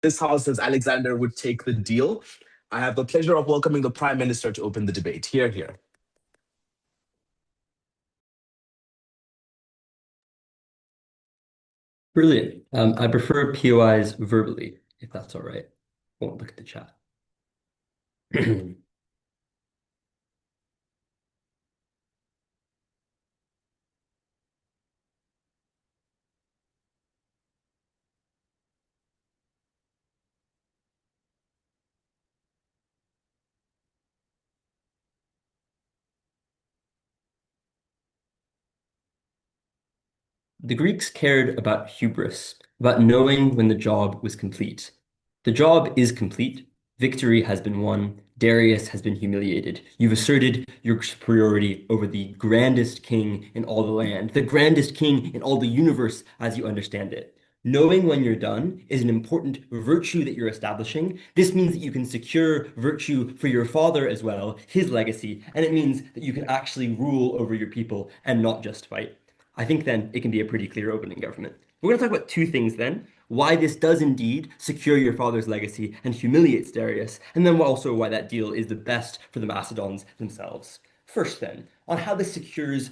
this house as Alexander would take the deal. I have the pleasure of welcoming the Prime Minister to open the debate. Hear, hear. Brilliant. I prefer POIs verbally, if that's all right. Won't look at the chat. The Greeks cared about hubris, about knowing when the job was complete. The job is complete. Victory has been won. Darius has been humiliated. You've asserted your superiority over the grandest king in all the land, the grandest king in all the universe as you understand it. Knowing when you're done is an important virtue that you're establishing. This means that you can secure virtue for your father as well, his legacy, and it means that you can actually rule over your people and not just fight. I think then it can be a pretty clear opening government. We're going to talk about two things then. Why this does indeed secure your father's legacy and humiliates Darius, and then also why that deal is the best for the Macedons themselves. First, then, on how this secures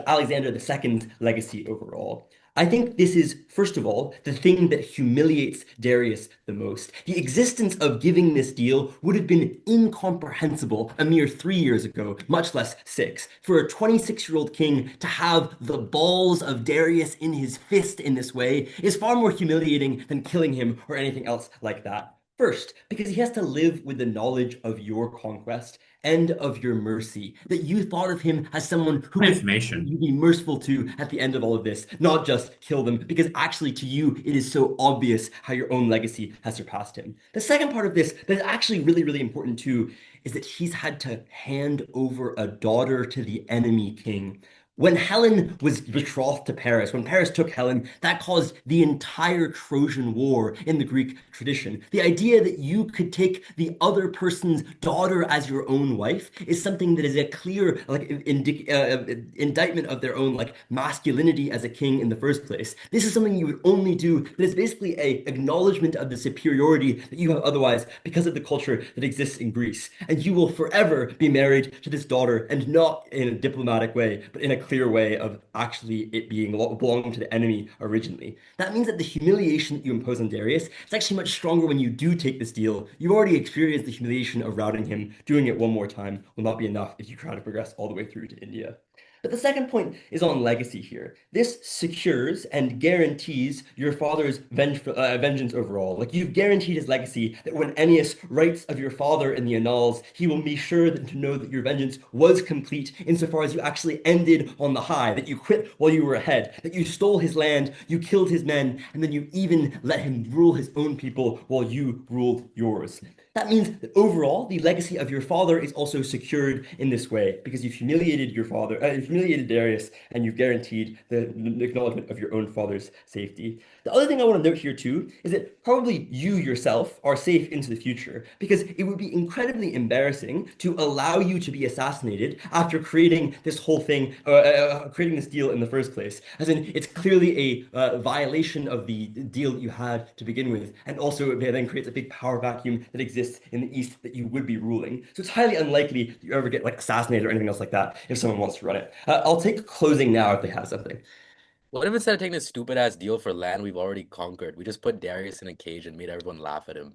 Alexander II's legacy overall. I think this is, first of all, the thing that humiliates Darius the most. The existence of giving this deal would have been incomprehensible a mere 3 years ago, much less six. For a 26-year-old king to have the balls of Darius in his fist in this way is far more humiliating than killing him or anything else like that. First, because he has to live with the knowledge of your conquest and of your mercy, that you thought of him as someone who could Information. you be merciful to at the end of all of this, not just kill them, because actually to you it is so obvious how your own legacy has surpassed him. The second part of this that is actually really, really important too is that he's had to hand over a daughter to the enemy king. When Helen was betrothed to Paris, when Paris took Helen, that caused the entire Trojan War in the Greek tradition. The idea that you could take the other person's daughter as your own wife is something that is a clear indictment of their own masculinity as a king in the first place. This is something you would only do that is basically a acknowledgement of the superiority that you have otherwise because of the culture that exists in Greece. And you will forever be married to this daughter, and not in a diplomatic way, but in a clear way of actually it being belonging to the enemy originally. That means that the humiliation that you impose on Darius is actually much stronger when you do take this deal. You've already experienced the humiliation of routing him. Doing it one more time will not be enough if you try to progress all the way through to India. But the second point is on legacy here. This secures and guarantees your father's vengeance overall. Like, you've guaranteed his legacy, that when Ennius writes of your father in the annals, he will be sure to know that your vengeance was complete insofar as you actually ended on the high, that you quit while you were ahead, that you stole his land, you killed his men, and then you even let him rule his own people while you ruled yours. That means that overall, the legacy of your father is also secured in this way because you've humiliated your father, you've humiliated Darius, and you've guaranteed the acknowledgement of your own father's safety. The other thing I want to note here too is that probably you yourself are safe into the future because it would be incredibly embarrassing to allow you to be assassinated after creating this whole thing, creating this deal in the first place. As in, it's clearly a violation of the deal that you had to begin with, and also it then creates a big power vacuum that exists in the East that you would be ruling. So it's highly unlikely that you ever get assassinated or anything else like that if someone wants to run it. I'll take closing now if they have something. What if instead of taking this stupid ass deal for land we've already conquered, we just put Darius in a cage and made everyone laugh at him?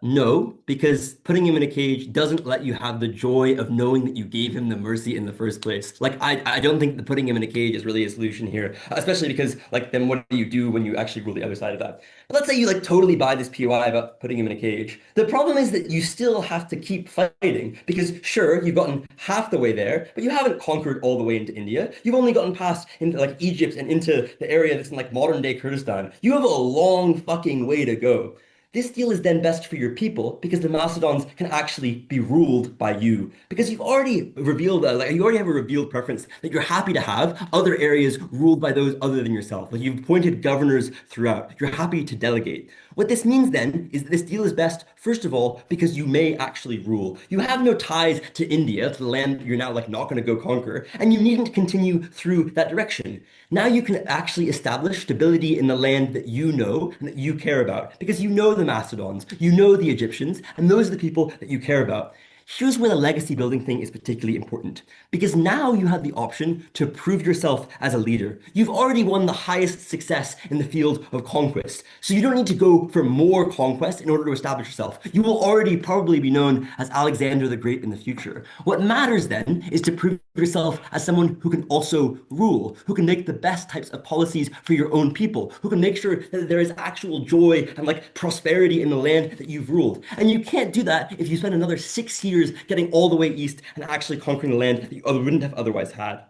No, because putting him in a cage doesn't let you have the joy of knowing that you gave him the mercy in the first place. I don't think that putting him in a cage is really a solution here, especially because, then what do you do when you actually rule the other side of that? But let's say you, totally buy this POI about putting him in a cage. The problem is that you still have to keep fighting, because sure, you've gotten half the way there, but you haven't conquered all the way into India. You've only gotten past into, Egypt and into the area that's in, modern day Kurdistan. You have a long fucking way to go. This deal is then best for your people because the Macedons can actually be ruled by you. Because you've already revealed, you already have a revealed preference that you're happy to have other areas ruled by those other than yourself. Like you've appointed governors throughout. You're happy to delegate. What this means then is that this deal is best, first of all, because you may actually rule. You have no ties to India, to the land you're now like not going to go conquer, and you needn't continue through that direction. Now you can actually establish stability in the land that you know and that you care about, because you know the Macedons, you know the Egyptians, and those are the people that you care about. Here's where the legacy building thing is particularly important, because now you have the option to prove yourself as a leader. You've already won the highest success in the field of conquest, so you don't need to go for more conquest in order to establish yourself. You will already probably be known as Alexander the Great in the future. What matters then is to prove yourself as someone who can also rule, who can make the best types of policies for your own people, who can make sure that there is actual joy and like prosperity in the land that you've ruled. And you can't do that if you spend another 6 years getting all the way east and actually conquering the land that you wouldn't have otherwise had.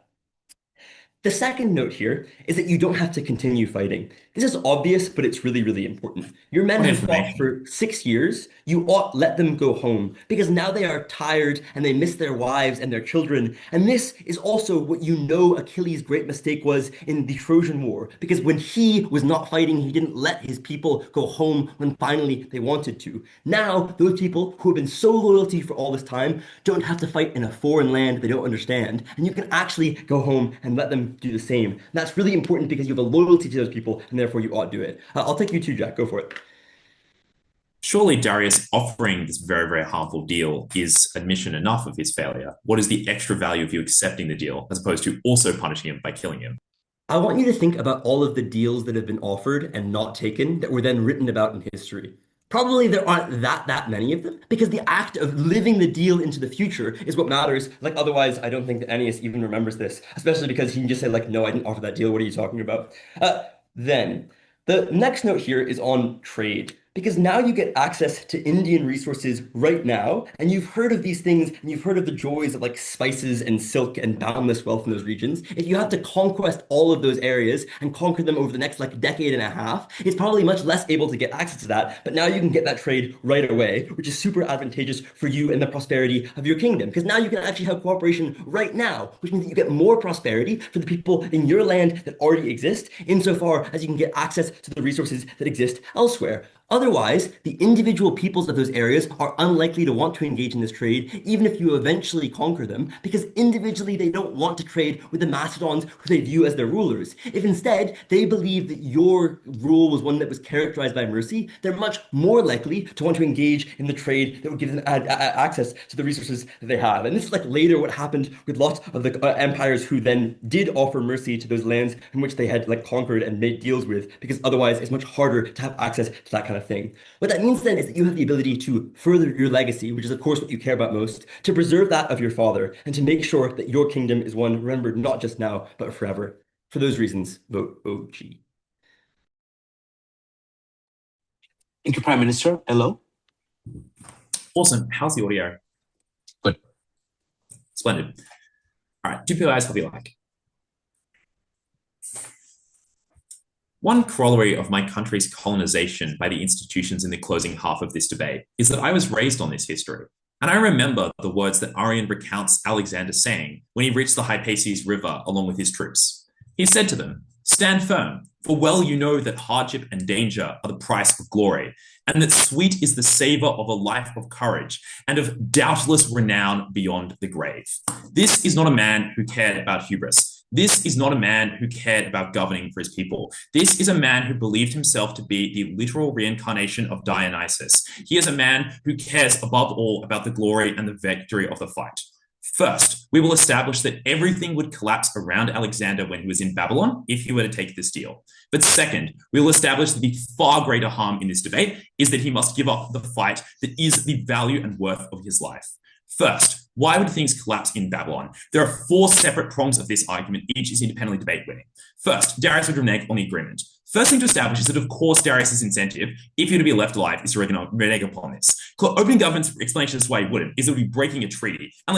The second note here is that you don't have to continue fighting. This is obvious, but it's really, really important. Your men have fought for 6 years. You ought let them go home because now they are tired and they miss their wives and their children. And this is also what you know Achilles' great mistake was in the Trojan War, because when he was not fighting, he didn't let his people go home when finally they wanted to. Now, those people who have been so loyal to you for all this time don't have to fight in a foreign land they don't understand. And you can actually go home and let them do the same. And that's really important because you have a loyalty to those people and therefore you ought to do it. I'll take you too, Jack. Go for it. Surely Darius offering this very, very harmful deal is admission enough of his failure. What is the extra value of you accepting the deal as opposed to also punishing him by killing him? I want you to think about all of the deals that have been offered and not taken that were then written about in history. Probably there aren't that many of them because the act of living the deal into the future is what matters. Like otherwise, I don't think that Ennius even remembers this, especially because he can just say like, no, I didn't offer that deal. What are you talking about? Then the next note here is on trade. Because now you get access to Indian resources right now, and you've heard of these things, and you've heard of the joys of like spices and silk and boundless wealth in those regions. If you have to conquest all of those areas and conquer them over the next like decade and a half, it's probably much less able to get access to that. But now you can get that trade right away, which is super advantageous for you and the prosperity of your kingdom. Because now you can actually have cooperation right now, which means that you get more prosperity for the people in your land that already exist, insofar as you can get access to the resources that exist elsewhere. Otherwise, the individual peoples of those areas are unlikely to want to engage in this trade, even if you eventually conquer them, because individually they don't want to trade with the Macedons who they view as their rulers. If instead they believe that your rule was one that was characterized by mercy, they're much more likely to want to engage in the trade that would give them access to the resources that they have. And this is like later what happened with lots of the empires who then did offer mercy to those lands in which they had like conquered and made deals with, because otherwise it's much harder to have access to that kind of thing. What that means then is that you have the ability to further your legacy, which is of course what you care about most, to preserve that of your father, and to make sure that your kingdom is one remembered not just now, but forever. For those reasons, vote OG. Thank you, Prime Minister. Hello. Awesome. How's the audio? Good. Splendid. All right. Do POIs, hope you like. One corollary of my country's colonization by the institutions in the closing half of this debate is that I was raised on this history. And I remember the words that Arrian recounts Alexander saying when he reached the Hypaces River along with his troops. He said to them, "Stand firm, for well you know that hardship and danger are the price of glory, and that sweet is the savor of a life of courage and of doubtless renown beyond the grave." This is not a man who cared about hubris. This is not a man who cared about governing for his people. This is a man who believed himself to be the literal reincarnation of Dionysus. He is a man who cares above all about the glory and the victory of the fight. First, we will establish that everything would collapse around Alexander when he was in Babylon if he were to take this deal. But second, we will establish that the far greater harm in this debate is that he must give up the fight that is the value and worth of his life. First, why would things collapse in Babylon? There are 4 separate prongs of this argument, each is independently debate winning. First, Darius would renege on the agreement. First thing to establish is that, of course, Darius's incentive, if you're to be left alive, is to renege upon this. Opening government's explanation as to why he wouldn't is that he would be breaking a treaty. And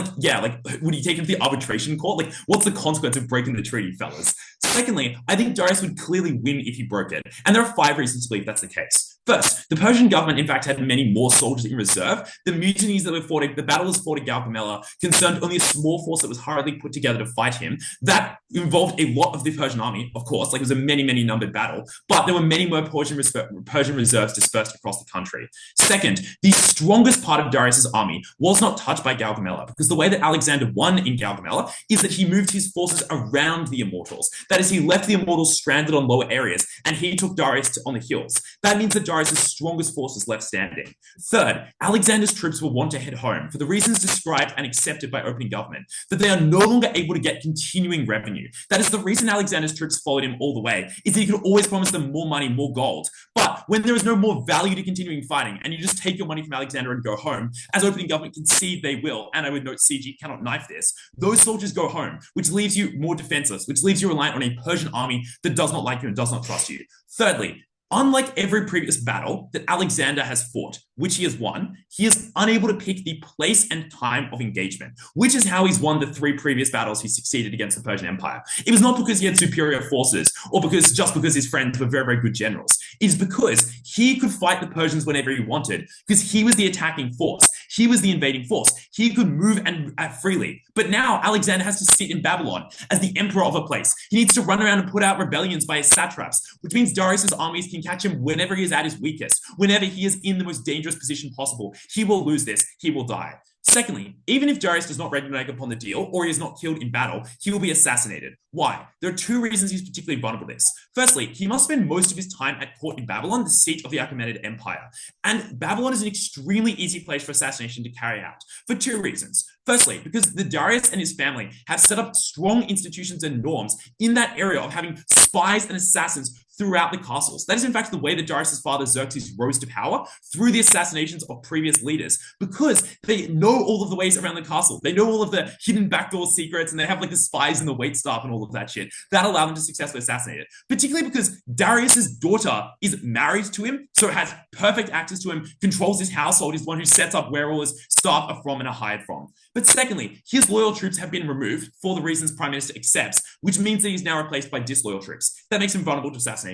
would he take it to the arbitration court? What's the consequence of breaking the treaty, fellas? Secondly, I think Darius would clearly win if he broke it. And there are 5 reasons to believe that's the case. First, the Persian government, in fact, had many more soldiers in reserve. The mutinies that were fought, the battles fought at Gaugamela concerned only a small force that was hurriedly put together to fight him. That involved a lot of the Persian army, of course, like it was a many, many numbered battle, but there were many more Persian reserves dispersed across the country. Second, the strongest part of Darius's army was not touched by Gaugamela, because the way that Alexander won in Gaugamela is that he moved his forces around the Immortals. That is, he left the Immortals stranded on lower areas, and he took Darius on the hills. That means that Darius's strongest forces left standing. Third, Alexander's troops will want to head home for the reasons described and accepted by opening government, that they are no longer able to get continuing revenue. That is the reason Alexander's troops followed him all the way, is that he could always promise them more money, more gold. But when there is no more value to continuing fighting, and you just take your money from Alexander and go home, as opening government concede they will, and I would note CG cannot knife this, those soldiers go home, which leaves you more defenseless, which leaves you reliant on a Persian army that does not like you and does not trust you. Thirdly, unlike every previous battle that Alexander has fought, which he has won, he is unable to pick the place and time of engagement, which is how he's won the 3 previous battles he succeeded against the Persian Empire. It was not because he had superior forces or just because his friends were very, very good generals. It is because he could fight the Persians whenever he wanted, because he was the attacking force. He was the invading force. He could move and freely. But now Alexander has to sit in Babylon as the emperor of a place. He needs to run around and put out rebellions by his satraps, which means Darius's armies can catch him whenever he is at his weakest, whenever he is in the most dangerous position possible. He will lose this. He will die. Secondly, even if Darius does not ready to make upon the deal, or he is not killed in battle, he will be assassinated. Why? There are 2 reasons he's particularly vulnerable to this. Firstly, he must spend most of his time at court in Babylon, the seat of the Achaemenid Empire. And Babylon is an extremely easy place for assassination to carry out, for 2 reasons. Firstly, because the Darius and his family have set up strong institutions and norms in that area of having spies and assassins throughout the castles. That is, in fact, the way that Darius' father Xerxes rose to power, through the assassinations of previous leaders, because they know all of the ways around the castle. They know all of the hidden backdoor secrets, and they have like the spies and the waitstaff and all of that shit. That allowed them to successfully assassinate it. Particularly because Darius' daughter is married to him, so has perfect access to him, controls his household, is the one who sets up where all his staff are from and are hired from. But secondly, his loyal troops have been removed for the reasons Prime Minister accepts, which means that he's now replaced by disloyal troops. That makes him vulnerable to assassination.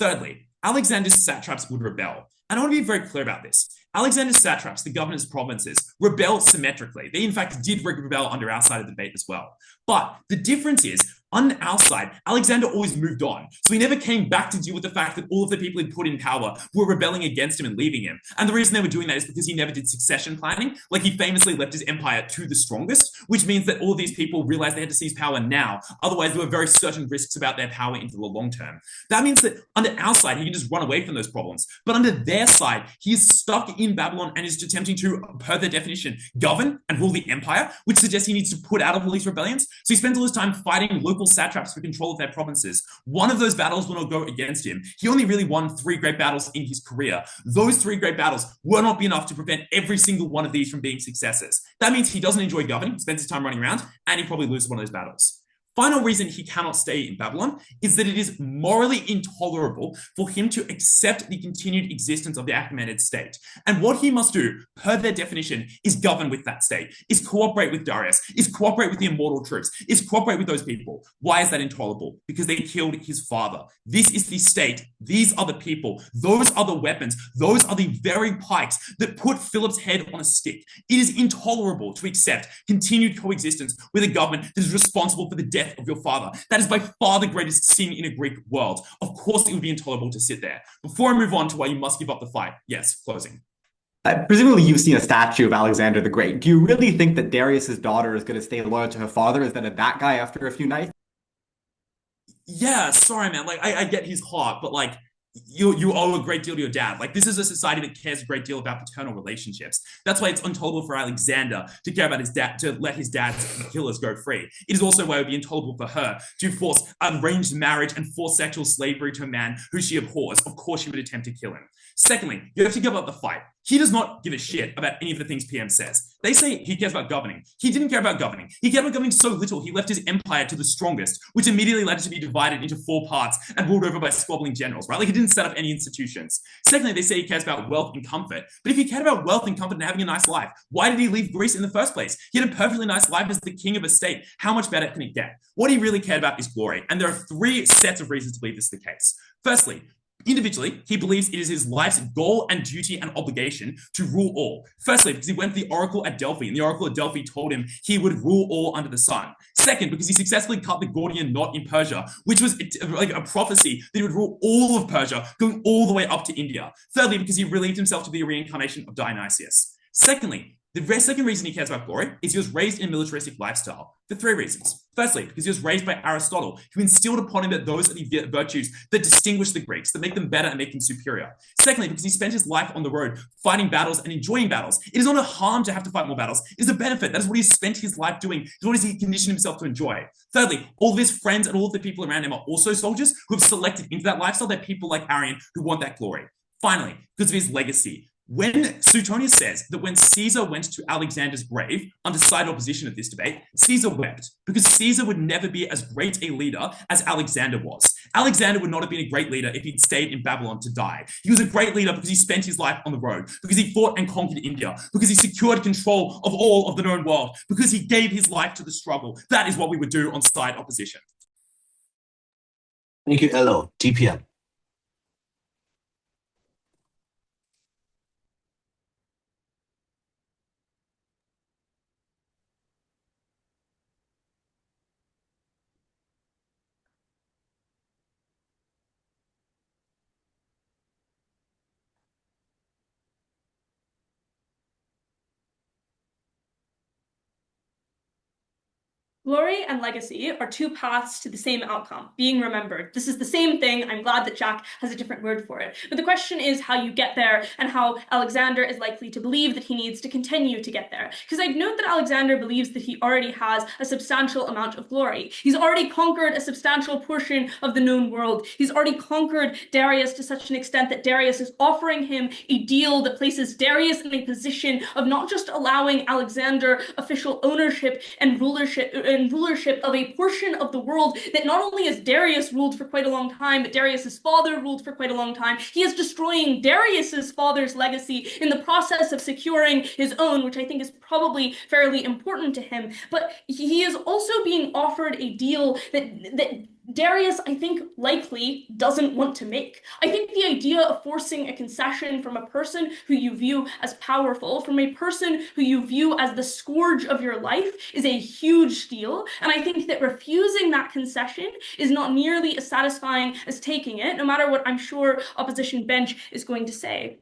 Thirdly, Alexander's satraps would rebel. And I want to be very clear about this. Alexander's satraps, the governors' provinces, rebel symmetrically. They, in fact, did rebel under our side of the debate as well. But the difference is, on our side, Alexander always moved on. So he never came back to deal with the fact that all of the people he'd put in power were rebelling against him and leaving him. And the reason they were doing that is because he never did succession planning. Like, he famously left his empire to the strongest, which means that all of these people realized they had to seize power now. Otherwise, there were very certain risks about their power into the long term. That means that under our side, he can just run away from those problems. But under their side, he is stuck in Babylon and is attempting to, per their definition, govern and rule the empire, which suggests he needs to put out of all these rebellions. So he spends all his time fighting local satraps for control of their provinces. One of those battles will not go against him. He only really won 3 great battles in his career. Those 3 great battles will not be enough to prevent every single one of these from being successes. That means he doesn't enjoy governing, spends his time running around, and he probably loses one of those battles. Final reason he cannot stay in Babylon is that it is morally intolerable for him to accept the continued existence of the Achaemenid state. And what he must do, per their definition, is govern with that state, is cooperate with Darius, is cooperate with the immortal troops, is cooperate with those people. Why is that intolerable? Because they killed his father. This is the state. These are the people. Those are the weapons. Those are the very pikes that put Philip's head on a stick. It is intolerable to accept continued coexistence with a government that is responsible for the death of your father. That is by far the greatest sin in a Greek world. Of course, it would be intolerable to sit there. Before I move on to why you must give up the fight, yes, closing. Presumably you've seen a statue of Alexander the Great. Do you really think that Darius's daughter is going to stay loyal to her father instead of that guy after a few nights? Yeah, sorry, man. Like, I get his heart, but like, you owe a great deal to your dad. Like, this is a society that cares a great deal about paternal relationships. That's why it's intolerable for Alexander to care about his dad, to let his dad's killers go free. It is also why it would be intolerable for her to force arranged marriage and force sexual slavery to a man who she abhors. Of course, she would attempt to kill him. Secondly, you have to give up the fight. He does not give a shit about any of the things PM says. They say he cares about governing. He didn't care about governing. He cared about governing so little, he left his empire to the strongest, which immediately led it to be divided into 4 parts and ruled over by squabbling generals, right? Like, he didn't set up any institutions. Secondly, they say he cares about wealth and comfort. But if he cared about wealth and comfort and having a nice life, why did he leave Greece in the first place? He had a perfectly nice life as the king of a state. How much better can it get? What he really cared about is glory. And there are 3 sets of reasons to believe this is the case. Firstly, Individually, he believes it is his life's goal and duty and obligation to rule all. Firstly, because he went to the oracle at Delphi, and the oracle at Delphi told him he would rule all under the sun. Second, because he successfully cut the Gordian knot in Persia, which was like a prophecy that he would rule all of Persia, going all the way up to India. Thirdly, because he believed himself to be a reincarnation of Dionysius. Secondly, the second reason he cares about glory is he was raised in a militaristic lifestyle for three reasons. Firstly, because he was raised by Aristotle, who instilled upon him that those are the virtues that distinguish the Greeks, that make them better and make them superior. Secondly, because he spent his life on the road fighting battles and enjoying battles. It is not a harm to have to fight more battles. It is a benefit. That is what he spent his life doing. It is what he conditioned himself to enjoy. Thirdly, all of his friends and all of the people around him are also soldiers who have selected into that lifestyle. They're people like Arian who want that glory. Finally, because of his legacy. When Suetonius says that when Caesar went to Alexander's grave, under side opposition of this debate, Caesar wept, because Caesar would never be as great a leader as Alexander was. Alexander would not have been a great leader if he'd stayed in Babylon to die. He was a great leader because he spent his life on the road, because he fought and conquered India, because he secured control of all of the known world, because he gave his life to the struggle. That is what we would do on side opposition. Thank you, Elo. DPM. Glory and legacy are two paths to the same outcome, being remembered. This is the same thing. I'm glad that Jack has a different word for it. But the question is how you get there and how Alexander is likely to believe that he needs to continue to get there. Because I'd note that Alexander believes that he already has a substantial amount of glory. He's already conquered a substantial portion of the known world. He's already conquered Darius to such an extent that Darius is offering him a deal that places Darius in a position of not just allowing Alexander official ownership and rulership of a portion of the world that not only has Darius ruled for quite a long time, but Darius's father ruled for quite a long time. He is destroying Darius's father's legacy in the process of securing his own, which I think is probably fairly important to him. But he is also being offered a deal that Darius, I think, likely doesn't want to make. I think the idea of forcing a concession from a person who you view as powerful, from a person who you view as the scourge of your life, is a huge deal. And I think that refusing that concession is not nearly as satisfying as taking it, no matter what I'm sure opposition bench is going to say.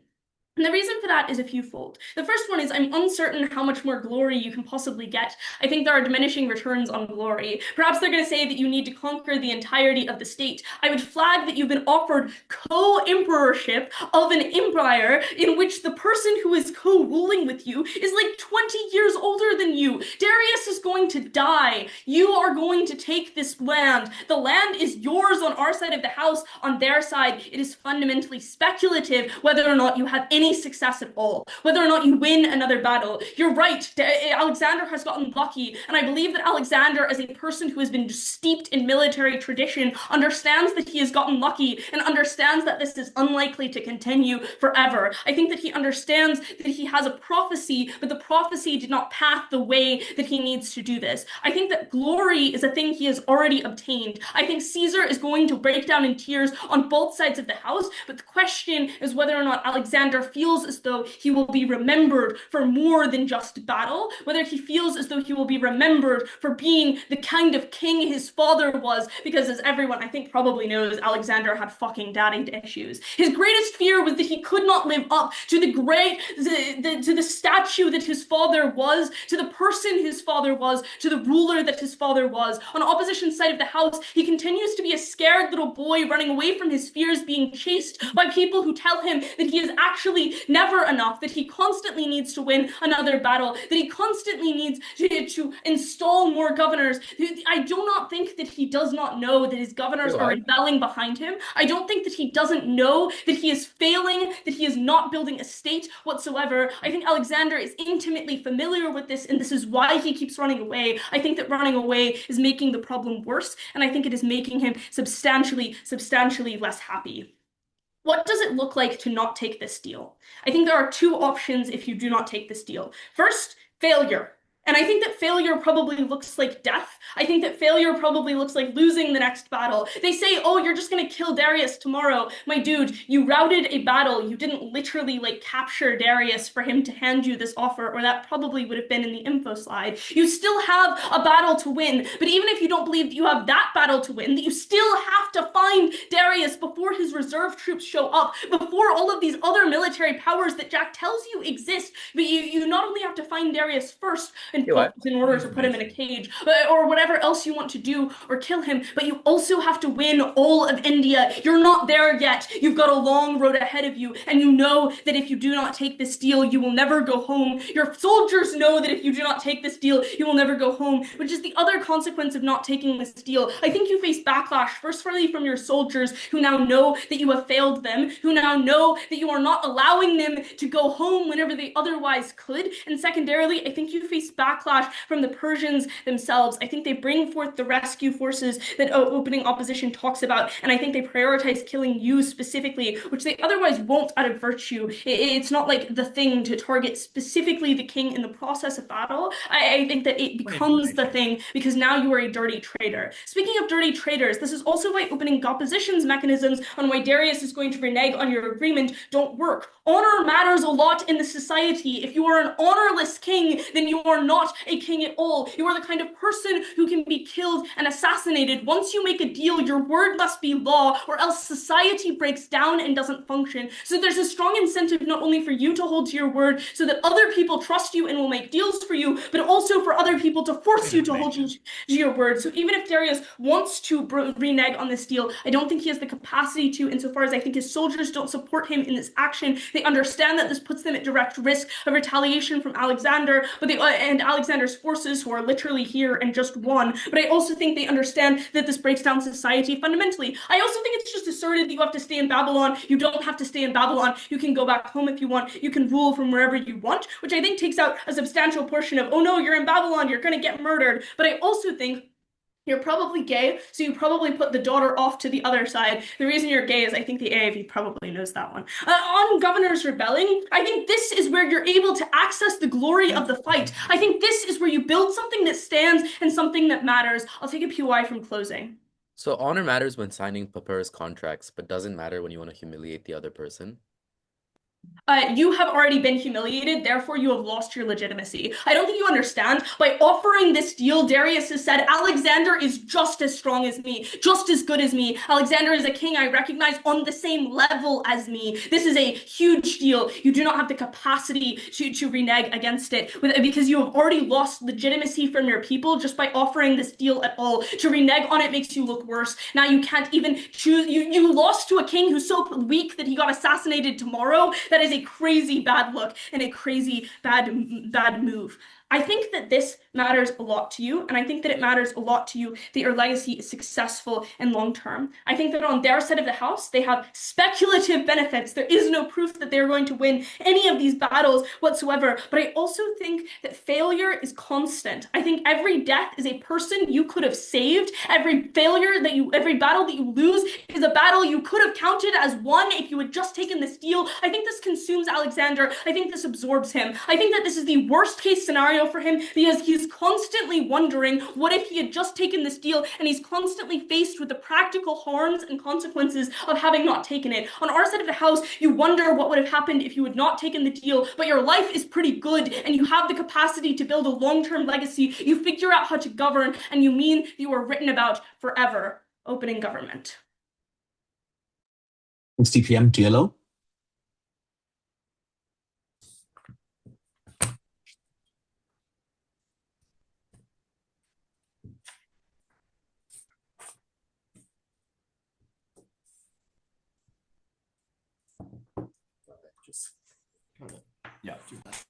And the reason for that is a few-fold. The first one is I'm uncertain how much more glory you can possibly get. I think there are diminishing returns on glory. Perhaps they're going to say that you need to conquer the entirety of the state. I would flag that you've been offered co-emperorship of an empire in which the person who is co-ruling with you is like 20 years older than you. Darius is going to die. You are going to take this land. The land is yours on our side of the house. On their side, it is fundamentally speculative whether or not you have any success at all, whether or not you win another battle. You're right, Alexander has gotten lucky, and I believe that Alexander, as a person who has been steeped in military tradition, understands that he has gotten lucky and understands that this is unlikely to continue forever. I think that he understands that he has a prophecy, but the prophecy did not path the way that he needs to do this. I think that glory is a thing he has already obtained. I think Caesar is going to break down in tears on both sides of the house, but the question is whether or not Alexander feels as though he will be remembered for more than just battle, whether he feels as though he will be remembered for being the kind of king his father was, because as everyone I think probably knows, Alexander had fucking daddy issues. His greatest fear was that he could not live up to to the statue that his father was, to the person his father was, to the ruler that his father was. On the opposition side of the house, he continues to be a scared little boy running away from his fears, being chased by people who tell him that he is actually never enough, that he constantly needs to win another battle, that he constantly needs to install more governors. I do not think that he does not know that his governors are rebelling behind him. I don't think that he doesn't know that he is failing, that he is not building a state whatsoever. I think Alexander is intimately familiar with this, and this is why he keeps running away. I think that running away is making the problem worse, and I think it is making him substantially less happy. What does it look like to not take this deal? I think there are two options if you do not take this deal. First, failure. And I think that failure probably looks like death. I think that failure probably looks like losing the next battle. They say, oh, you're just going to kill Darius tomorrow. My dude, you routed a battle. You didn't literally like capture Darius for him to hand you this offer, or that probably would have been in the info slide. You still have a battle to win. But even if you don't believe that you have that battle to win, that you still have to find Darius before his reserve troops show up, before all of these other military powers that Jack tells you exist. But you not only have to find Darius first, in order to put him in a cage, or whatever else you want to do, or kill him, but you also have to win all of India. You're not there yet. You've got a long road ahead of you, and you know that if you do not take this deal, you will never go home. Your soldiers know that if you do not take this deal, you will never go home, which is the other consequence of not taking this deal. I think you face backlash, firstly from your soldiers, who now know that you have failed them, who now know that you are not allowing them to go home whenever they otherwise could, and secondarily, I think you face backlash from the Persians themselves. I think they bring forth the rescue forces that opening opposition talks about, and I think they prioritize killing you specifically, which they otherwise won't out of virtue. It's not like the thing to target specifically the king in the process of battle. I think that it becomes the thing because now you are a dirty traitor. Speaking of dirty traitors, this is also why opening opposition's mechanisms on why Darius is going to renege on your agreement don't work. Honor matters a lot in the society. If you are an honorless king, then you are not a king at all. You are the kind of person who can be killed and assassinated. Once you make a deal, your word must be law, or else society breaks down and doesn't function. So there's a strong incentive not only for you to hold to your word so that other people trust you and will make deals for you, but also for other people to force you to hold to your word. So even if Darius wants to renege on this deal, I don't think he has the capacity to, insofar as I think his soldiers don't support him in this action. They understand that this puts them at direct risk of retaliation from Alexander, but and Alexander's forces, who are literally here and just won. But I also think they understand that this breaks down society fundamentally. I also think it's just asserted that you have to stay in Babylon. You don't have to stay in Babylon. You can go back home if you want. You can rule from wherever you want, which I think takes out a substantial portion of, oh no, you're in Babylon, you're going to get murdered. But I also think you're probably gay, so you probably put the daughter off to the other side. The reason you're gay is I think the AIV probably knows that one. On governors rebelling, I think this is where you're able to access the glory of the fight. I think this is where you build something that stands and something that matters. I'll take a PY from closing. So honor matters when signing papyrus contracts, but doesn't matter when you want to humiliate the other person. You have already been humiliated, therefore you have lost your legitimacy. I don't think you understand. By offering this deal, Darius has said, Alexander is just as strong as me, just as good as me. Alexander is a king I recognize on the same level as me. This is a huge deal. You do not have the capacity to renege against it because you have already lost legitimacy from your people just by offering this deal at all. To renege on it makes you look worse. Now you can't even choose. You lost to a king who's so weak that he got assassinated tomorrow. That is a crazy bad look and a crazy bad move. I think that this matters a lot to you, and I think that it matters a lot to you that your legacy is successful and long-term. I think that on their side of the house, they have speculative benefits. There is no proof that they're going to win any of these battles whatsoever, but I also think that failure is constant. I think every death is a person you could have saved. Every battle that you lose is a battle you could have counted as won if you had just taken this deal. I think this consumes Alexander. I think this absorbs him. I think that this is the worst case scenario for him because he's constantly wondering what if he had just taken this deal, and he's constantly faced with the practical harms and consequences of having not taken it. On our side of the house, you wonder what would have happened if you had not taken the deal, but your life is pretty good and you have the capacity to build a long-term legacy. You figure out how to govern, and you mean that you are written about forever. Opening government. Thanks, TPM. DLO? Yeah, do that.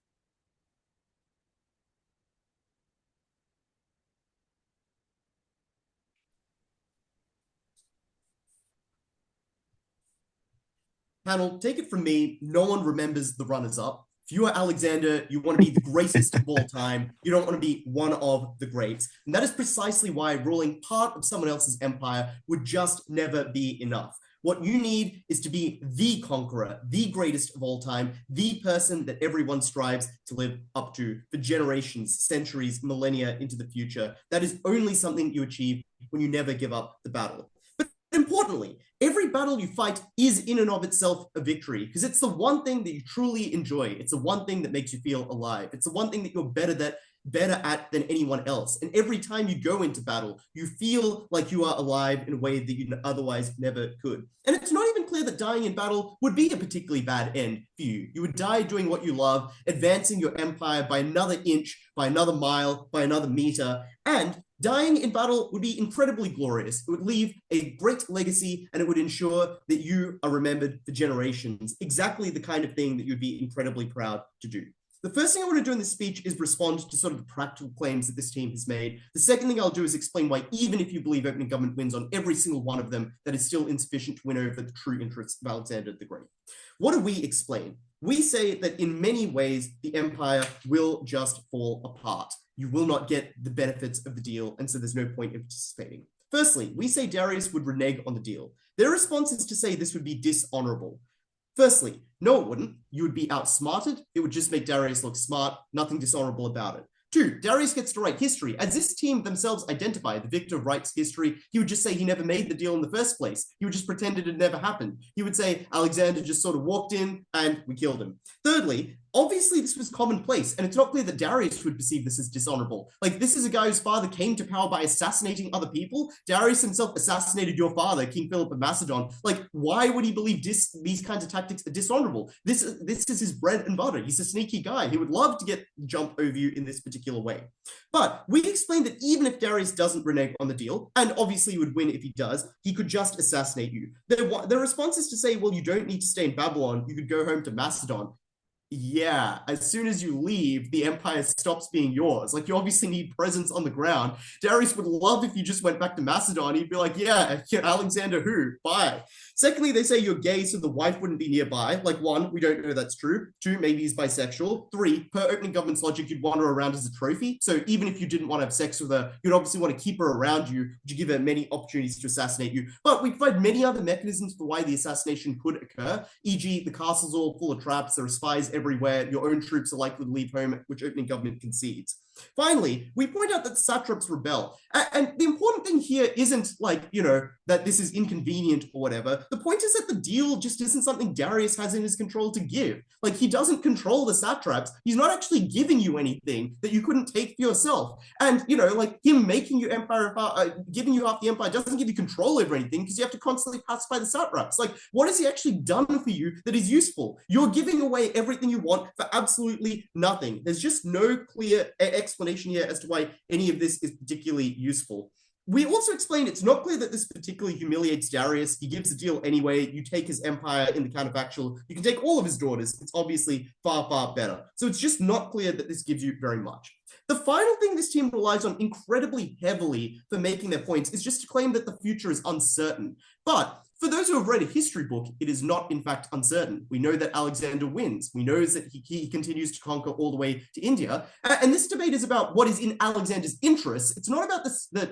Panel, take it from me, no one remembers the runners-up. If you are Alexander, you want to be the greatest of all time. You don't want to be one of the greats. And that is precisely why ruling part of someone else's empire would just never be enough. What you need is to be the conqueror, the greatest of all time, the person that everyone strives to live up to for generations, centuries, millennia into the future. That is only something you achieve when you never give up the battle. But importantly, every battle you fight is in and of itself a victory, because it's the one thing that you truly enjoy. It's the one thing that makes you feel alive. It's the one thing that you're better at than anyone else. And every time you go into battle, you feel like you are alive in a way that you otherwise never could. And it's not even clear that dying in battle would be a particularly bad end for you. You would die doing what you love, advancing your empire by another inch, by another mile, by another meter, and dying in battle would be incredibly glorious. It would leave a great legacy, and it would ensure that you are remembered for generations. Exactly the kind of thing that you'd be incredibly proud to do. The first thing I want to do in this speech is respond to sort of the practical claims that this team has made. The second thing I'll do is explain why, even if you believe opening government wins on every single one of them, that is still insufficient to win over the true interests of Alexander the Great. What do we explain? We say that in many ways, the empire will just fall apart. You will not get the benefits of the deal, and so there's no point in participating. Firstly, we say Darius would renege on the deal. Their response is to say this would be dishonorable. Firstly, no, it wouldn't. You would be outsmarted. It would just make Darius look smart. Nothing dishonorable about it. 2, Darius gets to write history. As this team themselves identify, the victor writes history. He would just say he never made the deal in the first place. He would just pretend it had never happened. He would say Alexander just sort of walked in and we killed him. Thirdly, obviously this was commonplace, and it's not clear that Darius would perceive this as dishonorable. Like, this is a guy whose father came to power by assassinating other people. Darius himself assassinated your father, King Philip of Macedon. Like, why would he believe these kinds of tactics are dishonorable? This is his bread and butter. He's a sneaky guy. He would love to jump over you in this particular way. But we explained that even if Darius doesn't renege on the deal, and obviously he would win if he does, he could just assassinate you. Their response is to say, well, you don't need to stay in Babylon. You could go home to Macedon. Yeah, as soon as you leave, the empire stops being yours. Like, you obviously need presence on the ground. Darius would love if you just went back to Macedon. He'd be like, yeah, Alexander who? Bye. Secondly, they say you're gay, so the wife wouldn't be nearby. Like, 1, we don't know that's true. 2, maybe he's bisexual. 3, per opening government's logic, you'd want her around as a trophy. So even if you didn't want to have sex with her, you'd obviously want to keep her around you. Would you give her many opportunities to assassinate you? But we provide many other mechanisms for why the assassination could occur, e.g. the castle's all full of traps, there are spies everywhere, your own troops are likely to leave home, which opening government concedes. Finally, we point out that the satraps rebel. And the important thing here isn't like, that this is inconvenient or whatever. The point is that the deal just isn't something Darius has in his control to give. Like, he doesn't control the satraps. He's not actually giving you anything that you couldn't take for yourself. And, like him making you empire, giving you half the empire doesn't give you control over anything, because you have to constantly pacify the satraps. Like, what has he actually done for you that is useful? You're giving away everything you want for absolutely nothing. There's just no clear explanation here as to why any of this is particularly useful. We also explained it's not clear that this particularly humiliates Darius. He gives the deal anyway. You take his empire in the counterfactual. You can take all of his daughters. It's obviously far, far better. So it's just not clear that this gives you very much. The final thing this team relies on incredibly heavily for making their points is just to claim that the future is uncertain. But for those who have read a history book, it is not, in fact, uncertain. We know that Alexander wins. We know that he continues to conquer all the way to India. And this debate is about what is in Alexander's interests. It's not about the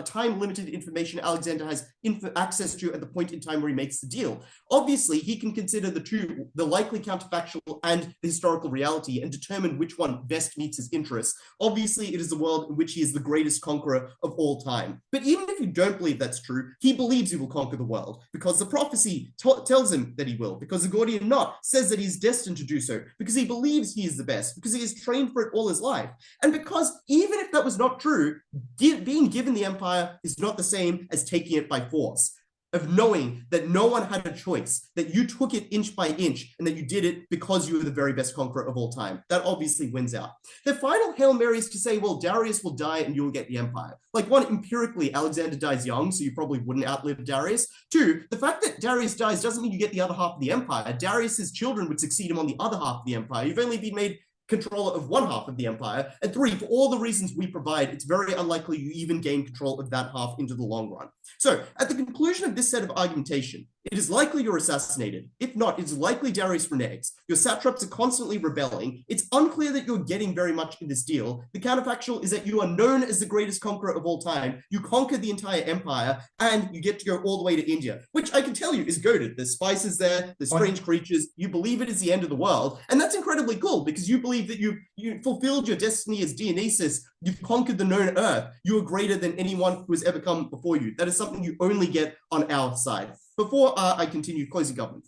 time-limited information Alexander has access to at the point in time where he makes the deal. Obviously, he can consider the likely counterfactual and the historical reality, and determine which one best meets his interests. Obviously, it is the world in which he is the greatest conqueror of all time. But even if you don't believe that's true, he believes he will conquer the world, because the prophecy tells him that he will, because the Gordian knot says that he's destined to do so, because he believes he is the best, because he has trained for it all his life, and because even if that was not true, being given the empire is not the same as taking it by force. Of knowing that no one had a choice, that you took it inch by inch, and that you did it because you were the very best conqueror of all time. That obviously wins out. The final Hail Mary is to say, well, Darius will die and you will get the empire. Like, 1, empirically, Alexander dies young, so you probably wouldn't outlive Darius. 2, the fact that Darius dies doesn't mean you get the other half of the empire. Darius's children would succeed him on the other half of the empire. You've only been made controller of one half of the empire. And 3, for all the reasons we provide, it's very unlikely you even gain control of that half into the long run. So at the conclusion of this set of argumentation, It is likely you're assassinated. If not, it's likely Darius reneges. Your satraps are constantly rebelling. It's unclear that you're getting very much in this deal. The counterfactual is that you are known as the greatest conqueror of all time. You conquer the entire empire, and you get to go all the way to India, which I can tell you is goated. There's spices there, there's strange creatures. You believe it is the end of the world, and that's incredibly cool because you believe that you fulfilled your destiny as Dionysus. You've conquered the known earth. You are greater than anyone who has ever come before you. That is something you only get on our side. Before I continue, closing government.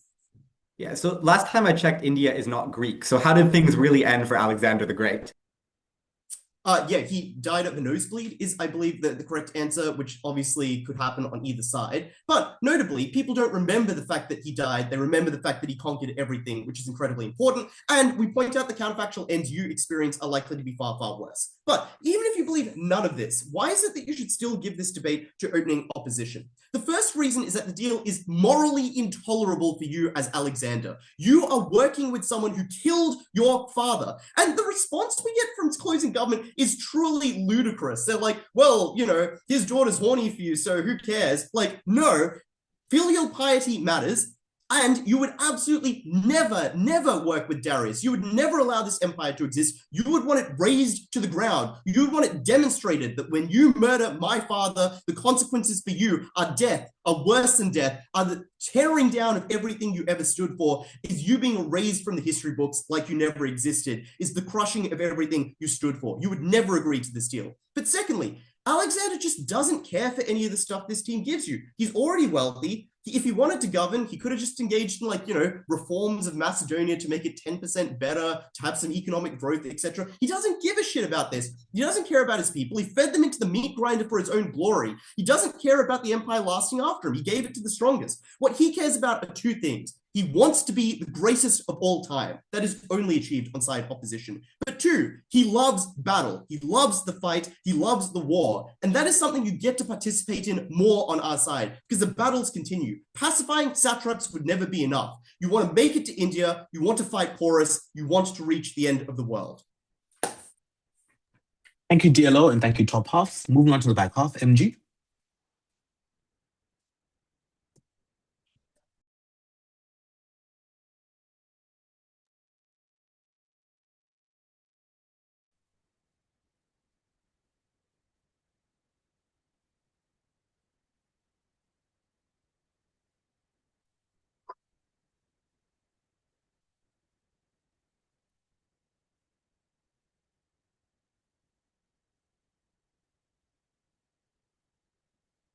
Yeah, so last time I checked, India is not Greek. So how did things really end for Alexander the Great? Yeah, he died of a nosebleed is, I believe, the correct answer, which obviously could happen on either side. But notably, people don't remember the fact that he died. They remember the fact that he conquered everything, which is incredibly important. And we point out the counterfactual ends you experience are likely to be far, far worse. But even if you believe none of this, why is it that you should still give this debate to opening opposition? The first reason is that the deal is morally intolerable for you as Alexander. You are working with someone who killed your father. And the response we get from closing government is truly ludicrous. They're like, well, you know, his daughter's horny for you, so who cares? Like, no, filial piety matters. And you would absolutely never work with Darius. You would never allow this empire to exist. You would want it razed to the ground. You would want it demonstrated that when you murder my father, the consequences for you are death, are worse than death, are the tearing down of everything you ever stood for, is you being erased from the history books like you never existed, is the crushing of everything you stood for. You would never agree to this deal. But secondly, Alexander just doesn't care for any of the stuff this team gives you. He's already wealthy. If he wanted to govern, he could have just engaged in, like, you know, reforms of Macedonia to make it 10% better, to have some economic growth, etc. He doesn't give a shit about this. He doesn't care about his people. He fed them into the meat grinder for his own glory. He doesn't care about the empire lasting after him. He gave it to the strongest. What he cares about are two things. He wants to be the greatest of all time. That is only achieved on side opposition. But two, he loves battle. He loves the fight. He loves the war. And that is something you get to participate in more on our side because the battles continue. Pacifying satraps would never be enough. You want to make it to India. You want to fight Porus. You want to reach the end of the world. Thank you, DLO, and thank you, top half. Moving on to the back half, MG.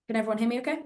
Can everyone hear me okay?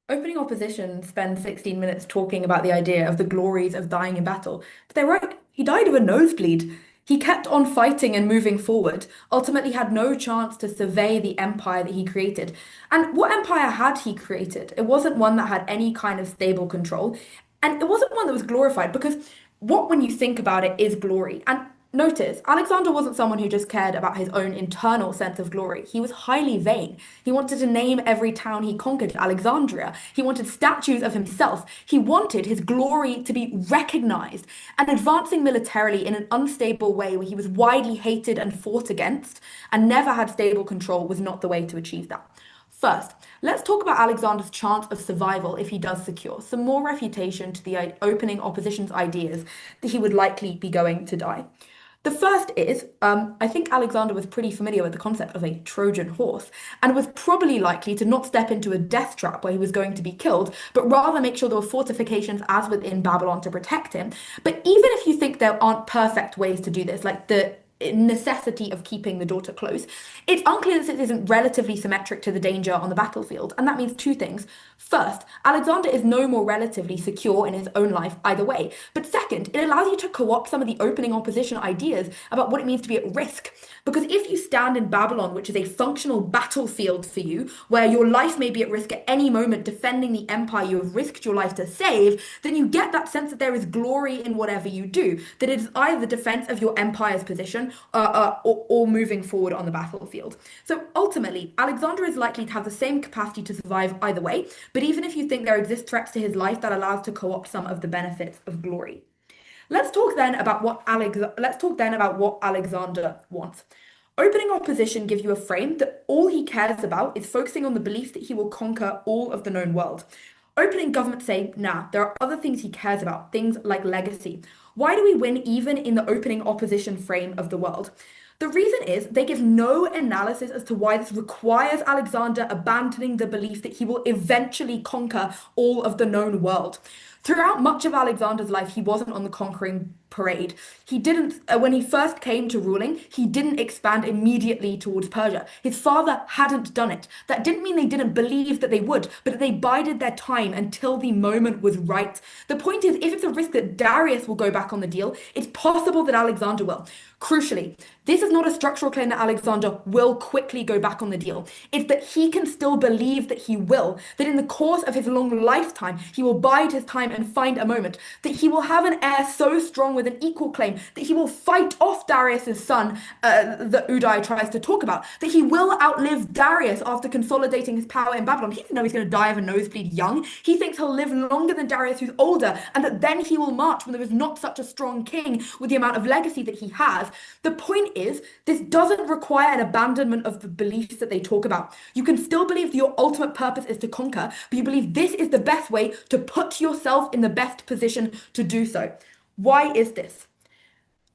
Opening opposition spends 16 minutes talking about the idea of the glories of dying in battle. But they're right, he died of a nosebleed. He kept on fighting and moving forward, ultimately had no chance to survey the empire that he created. And what empire had he created? It wasn't one that had any kind of stable control, and it wasn't one that was glorified, because what, when you think about it, is glory? And notice, Alexander wasn't someone who just cared about his own internal sense of glory. He was highly vain. He wanted to name every town he conquered Alexandria. He wanted statues of himself. He wanted his glory to be recognized. And advancing militarily in an unstable way where he was widely hated and fought against and never had stable control was not the way to achieve that. First, let's talk about Alexander's chance of survival if he does secure some more refutation to the opening opposition's ideas that he would likely be going to die. The first is, I think Alexander was pretty familiar with the concept of a Trojan horse and was probably likely to not step into a death trap where he was going to be killed, but rather make sure there were fortifications as within Babylon to protect him. But even if you think there aren't perfect ways to do this, like the necessity of keeping the daughter close, it's unclear that this isn't relatively symmetric to the danger on the battlefield, and that means two things. First, Alexander is no more relatively secure in his own life either way, but second, it allows you to co-opt some of the opening opposition ideas about what it means to be at risk, because if you stand in Babylon, which is a functional battlefield for you, where your life may be at risk at any moment defending the empire you have risked your life to save, then you get that sense that there is glory in whatever you do, that it is either the defense of your empire's position or moving forward on the battlefield. So ultimately, Alexander is likely to have the same capacity to survive either way, but even if you think there exist threats to his life, that allows to co-opt some of the benefits of glory. Let's talk then about what Alexander wants. Opening opposition gives you a frame that all he cares about is focusing on the belief that he will conquer all of the known world. Opening governments say, nah, there are other things he cares about, things like legacy. Why do we win even in the opening opposition frame of the world? The reason is they give no analysis as to why this requires Alexander abandoning the belief that he will eventually conquer all of the known world. Throughout much of Alexander's life, he wasn't on the conquering parade. He didn't, when he first came to ruling, he didn't expand immediately towards Persia. His father hadn't done it. That didn't mean they didn't believe that they would, but that they bided their time until the moment was right. The point is, if it's a risk that Darius will go back on the deal, it's possible that Alexander will. Crucially, this is not a structural claim that Alexander will quickly go back on the deal. It's that he can still believe that he will, that in the course of his long lifetime, he will bide his time and find a moment, that he will have an heir so strong with an equal claim that he will fight off Darius's son, that Uday tries to talk about, that he will outlive Darius after consolidating his power in Babylon. He doesn't know he's going to die of a nosebleed young. He thinks he'll live longer than Darius, who's older, and that then he will march when there is not such a strong king with the amount of legacy that he has. The point is, this doesn't require an abandonment of the beliefs that they talk about. You can still believe that your ultimate purpose is to conquer, but you believe this is the best way to put yourself in the best position to do so. Why is this?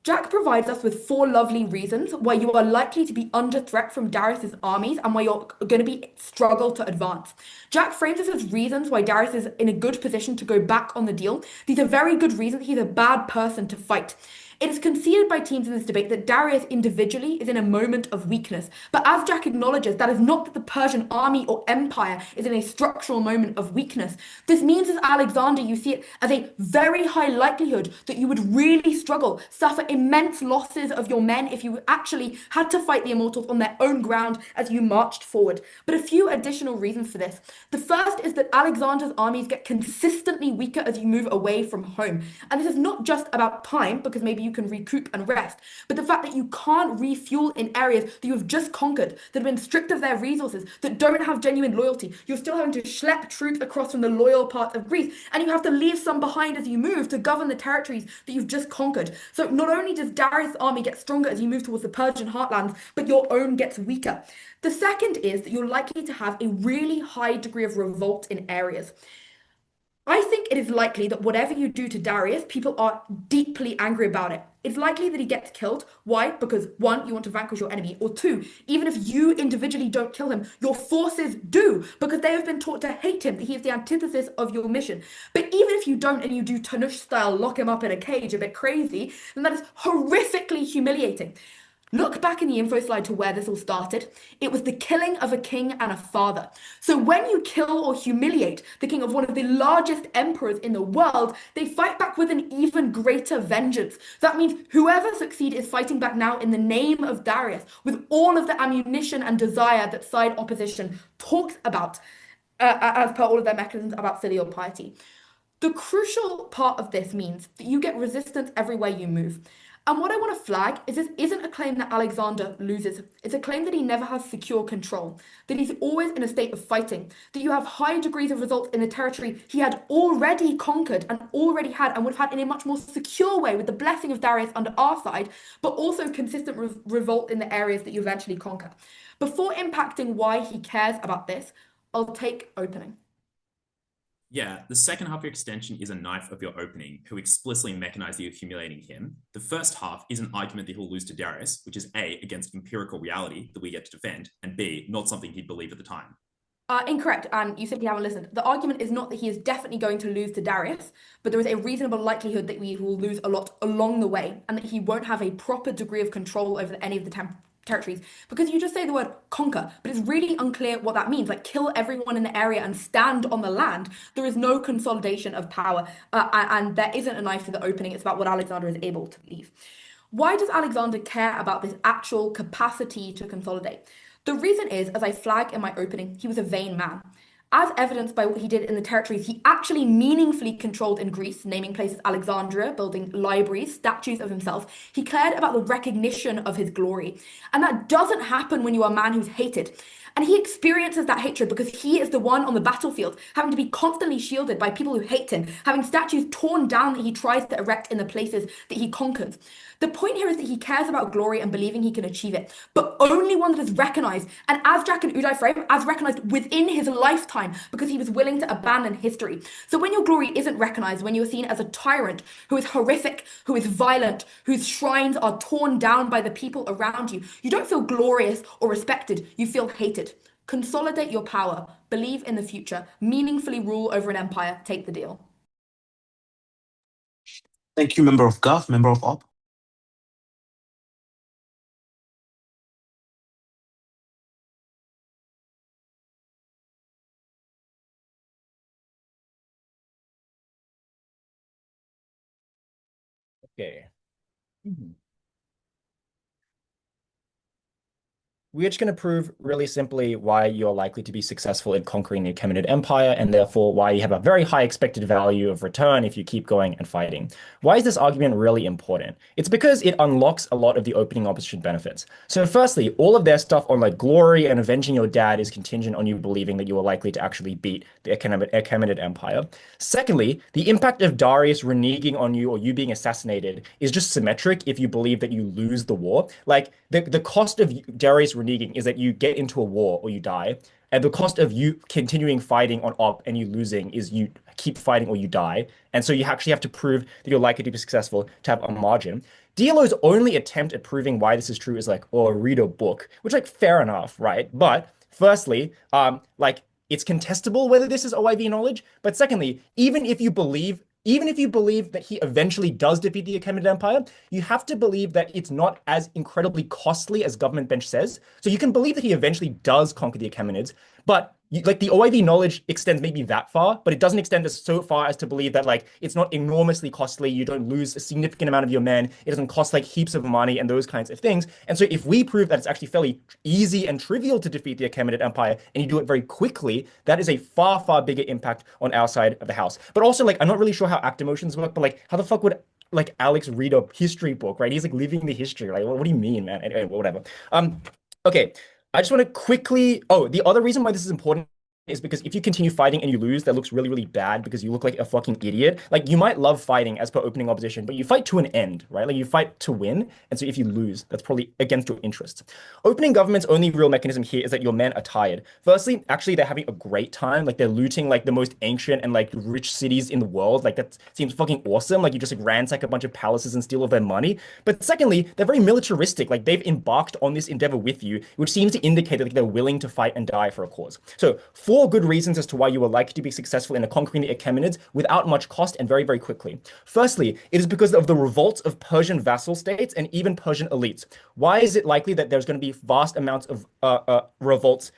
Jack provides us with 4 lovely reasons why you are likely to be under threat from Darius's armies and why you're going to struggle to advance. Jack frames this as reasons why Darius is in a good position to go back on the deal. These are very good reasons he's a bad person to fight. It is conceded by teams in this debate that Darius individually is in a moment of weakness, but as Jack acknowledges, that is not that the Persian army or empire is in a structural moment of weakness. This means as Alexander, you see it as a very high likelihood that you would really struggle, suffer immense losses of your men if you actually had to fight the Immortals on their own ground as you marched forward. But a few additional reasons for this. The first is that Alexander's armies get consistently weaker as you move away from home. And this is not just about time, because maybe you can recoup and rest, but the fact that you can't refuel in areas that you have just conquered, that have been stripped of their resources, that don't have genuine loyalty. You're still having to schlep troops across from the loyal part of Greece, and you have to leave some behind as you move to govern the territories that you've just conquered. So not only does Darius' army get stronger as you move towards the Persian heartlands, but your own gets weaker. The second is that you're likely to have a really high degree of revolt in areas. I think it is likely that whatever you do to Darius, people are deeply angry about it. It's likely that he gets killed. Why? Because 1, you want to vanquish your enemy, or 2, even if you individually don't kill him, your forces do, because they have been taught to hate him, that he is the antithesis of your mission. But even if you don't, and you do Tanush style, lock him up in a cage, a bit crazy, then that is horrifically humiliating. Look back in the info slide to where this all started. It was the killing of a king and a father. So when you kill or humiliate the king of one of the largest emperors in the world, they fight back with an even greater vengeance. That means whoever succeeds is fighting back now in the name of Darius, with all of the ammunition and desire that side opposition talks about, as per all of their mechanisms about filial piety. The crucial part of this means that you get resistance everywhere you move. And what I want to flag is this isn't a claim that Alexander loses. It's a claim that he never has secure control, that he's always in a state of fighting, that you have high degrees of results in the territory he had already conquered and already had and would have had in a much more secure way with the blessing of Darius under our side, but also consistent revolt in the areas that you eventually conquer. Before impacting why he cares about this, I'll take opening. Yeah, the second half of your extension is a knife of your opening, who explicitly mechanize that you're humiliating him. The first half is an argument that he'll lose to Darius, which is A, against empirical reality that we get to defend, and B, not something he'd believe at the time. Incorrect, and you simply haven't listened. The argument is not that he is definitely going to lose to Darius, but there is a reasonable likelihood that we will lose a lot along the way, and that he won't have a proper degree of control over any of the territories, because you just say the word conquer, but it's really unclear what that means. Like, kill everyone in the area and stand on the land. There is no consolidation of power, and there isn't a knife for the opening. It's about what Alexander is able to leave. Why does Alexander care about this actual capacity to consolidate? The reason is, as I flag in my opening, he was a vain man. As evidenced by what he did in the territories he actually meaningfully controlled in Greece, naming places Alexandria, building libraries, statues of himself, he cared about the recognition of his glory. And that doesn't happen when you are a man who's hated. And he experiences that hatred because he is the one on the battlefield, having to be constantly shielded by people who hate him, having statues torn down that he tries to erect in the places that he conquers. The point here is that he cares about glory and believing he can achieve it, but only one that is recognized, and as Jack and Uday frame, as recognized within his lifetime because he was willing to abandon history. So when your glory isn't recognized, when you're seen as a tyrant who is horrific, who is violent, whose shrines are torn down by the people around you, you don't feel glorious or respected, you feel hated. Consolidate your power, believe in the future, meaningfully rule over an empire, take the deal. Thank you, member of Gov, member of Op. Okay. We're just going to prove really simply why you're likely to be successful in conquering the Achaemenid Empire, and therefore why you have a very high expected value of return if you keep going and fighting. Why is this argument really important? It's because it unlocks a lot of the opening opposition benefits. So firstly, all of their stuff on like glory and avenging your dad is contingent on you believing that you are likely to actually beat the Achaemenid Empire. Secondly, the impact of Darius reneging on you or you being assassinated is just symmetric if you believe that you lose the war. Like the cost of Darius reneging is that you get into a war or you die. And the cost of you continuing fighting on op and you losing is you keep fighting or you die. And so you actually have to prove that you're likely to be successful to have a margin. DLO's only attempt at proving why this is true is like, oh, read a book, which like fair enough, right? But firstly, like it's contestable whether this is OIV knowledge. But secondly, even if you believe that he eventually does defeat the Achaemenid Empire, you have to believe that it's not as incredibly costly as government bench says. So you can believe that he eventually does conquer the Achaemenids, but like the OIV knowledge extends maybe that far, but it doesn't extend as so far as to believe that like it's not enormously costly. You don't lose a significant amount of your men. It doesn't cost like heaps of money and those kinds of things. And so if we prove that it's actually fairly easy and trivial to defeat the Achaemenid Empire and you do it very quickly, that is a far, far bigger impact on our side of the house. But also like, I'm not really sure how act emotions work, but like how the fuck would like Alex read a history book, right? He's like living the history. Like, what do you mean, man? Anyway, whatever. Okay. I just want to quickly, the other reason why this is important is because if you continue fighting and you lose, that looks really, really bad because you look like a fucking idiot. Like, you might love fighting as per opening opposition, but you fight to an end, right? Like, you fight to win. And so if you lose, that's probably against your interests. Opening government's only real mechanism here is that your men are tired. Firstly, actually, they're having a great time. Like, they're looting, like, the most ancient and, like, rich cities in the world. Like, that seems fucking awesome. Like, you just, like, ransack a bunch of palaces and steal all their money. But secondly, they're very militaristic. Like, they've embarked on this endeavor with you, which seems to indicate that like, they're willing to fight and die for a cause. So, 4 good reasons as to why you are likely to be successful in conquering the Achaemenids without much cost and very, very quickly. Firstly, it is because of the revolts of Persian vassal states and even Persian elites. Why is it likely that there's going to be vast amounts of revolts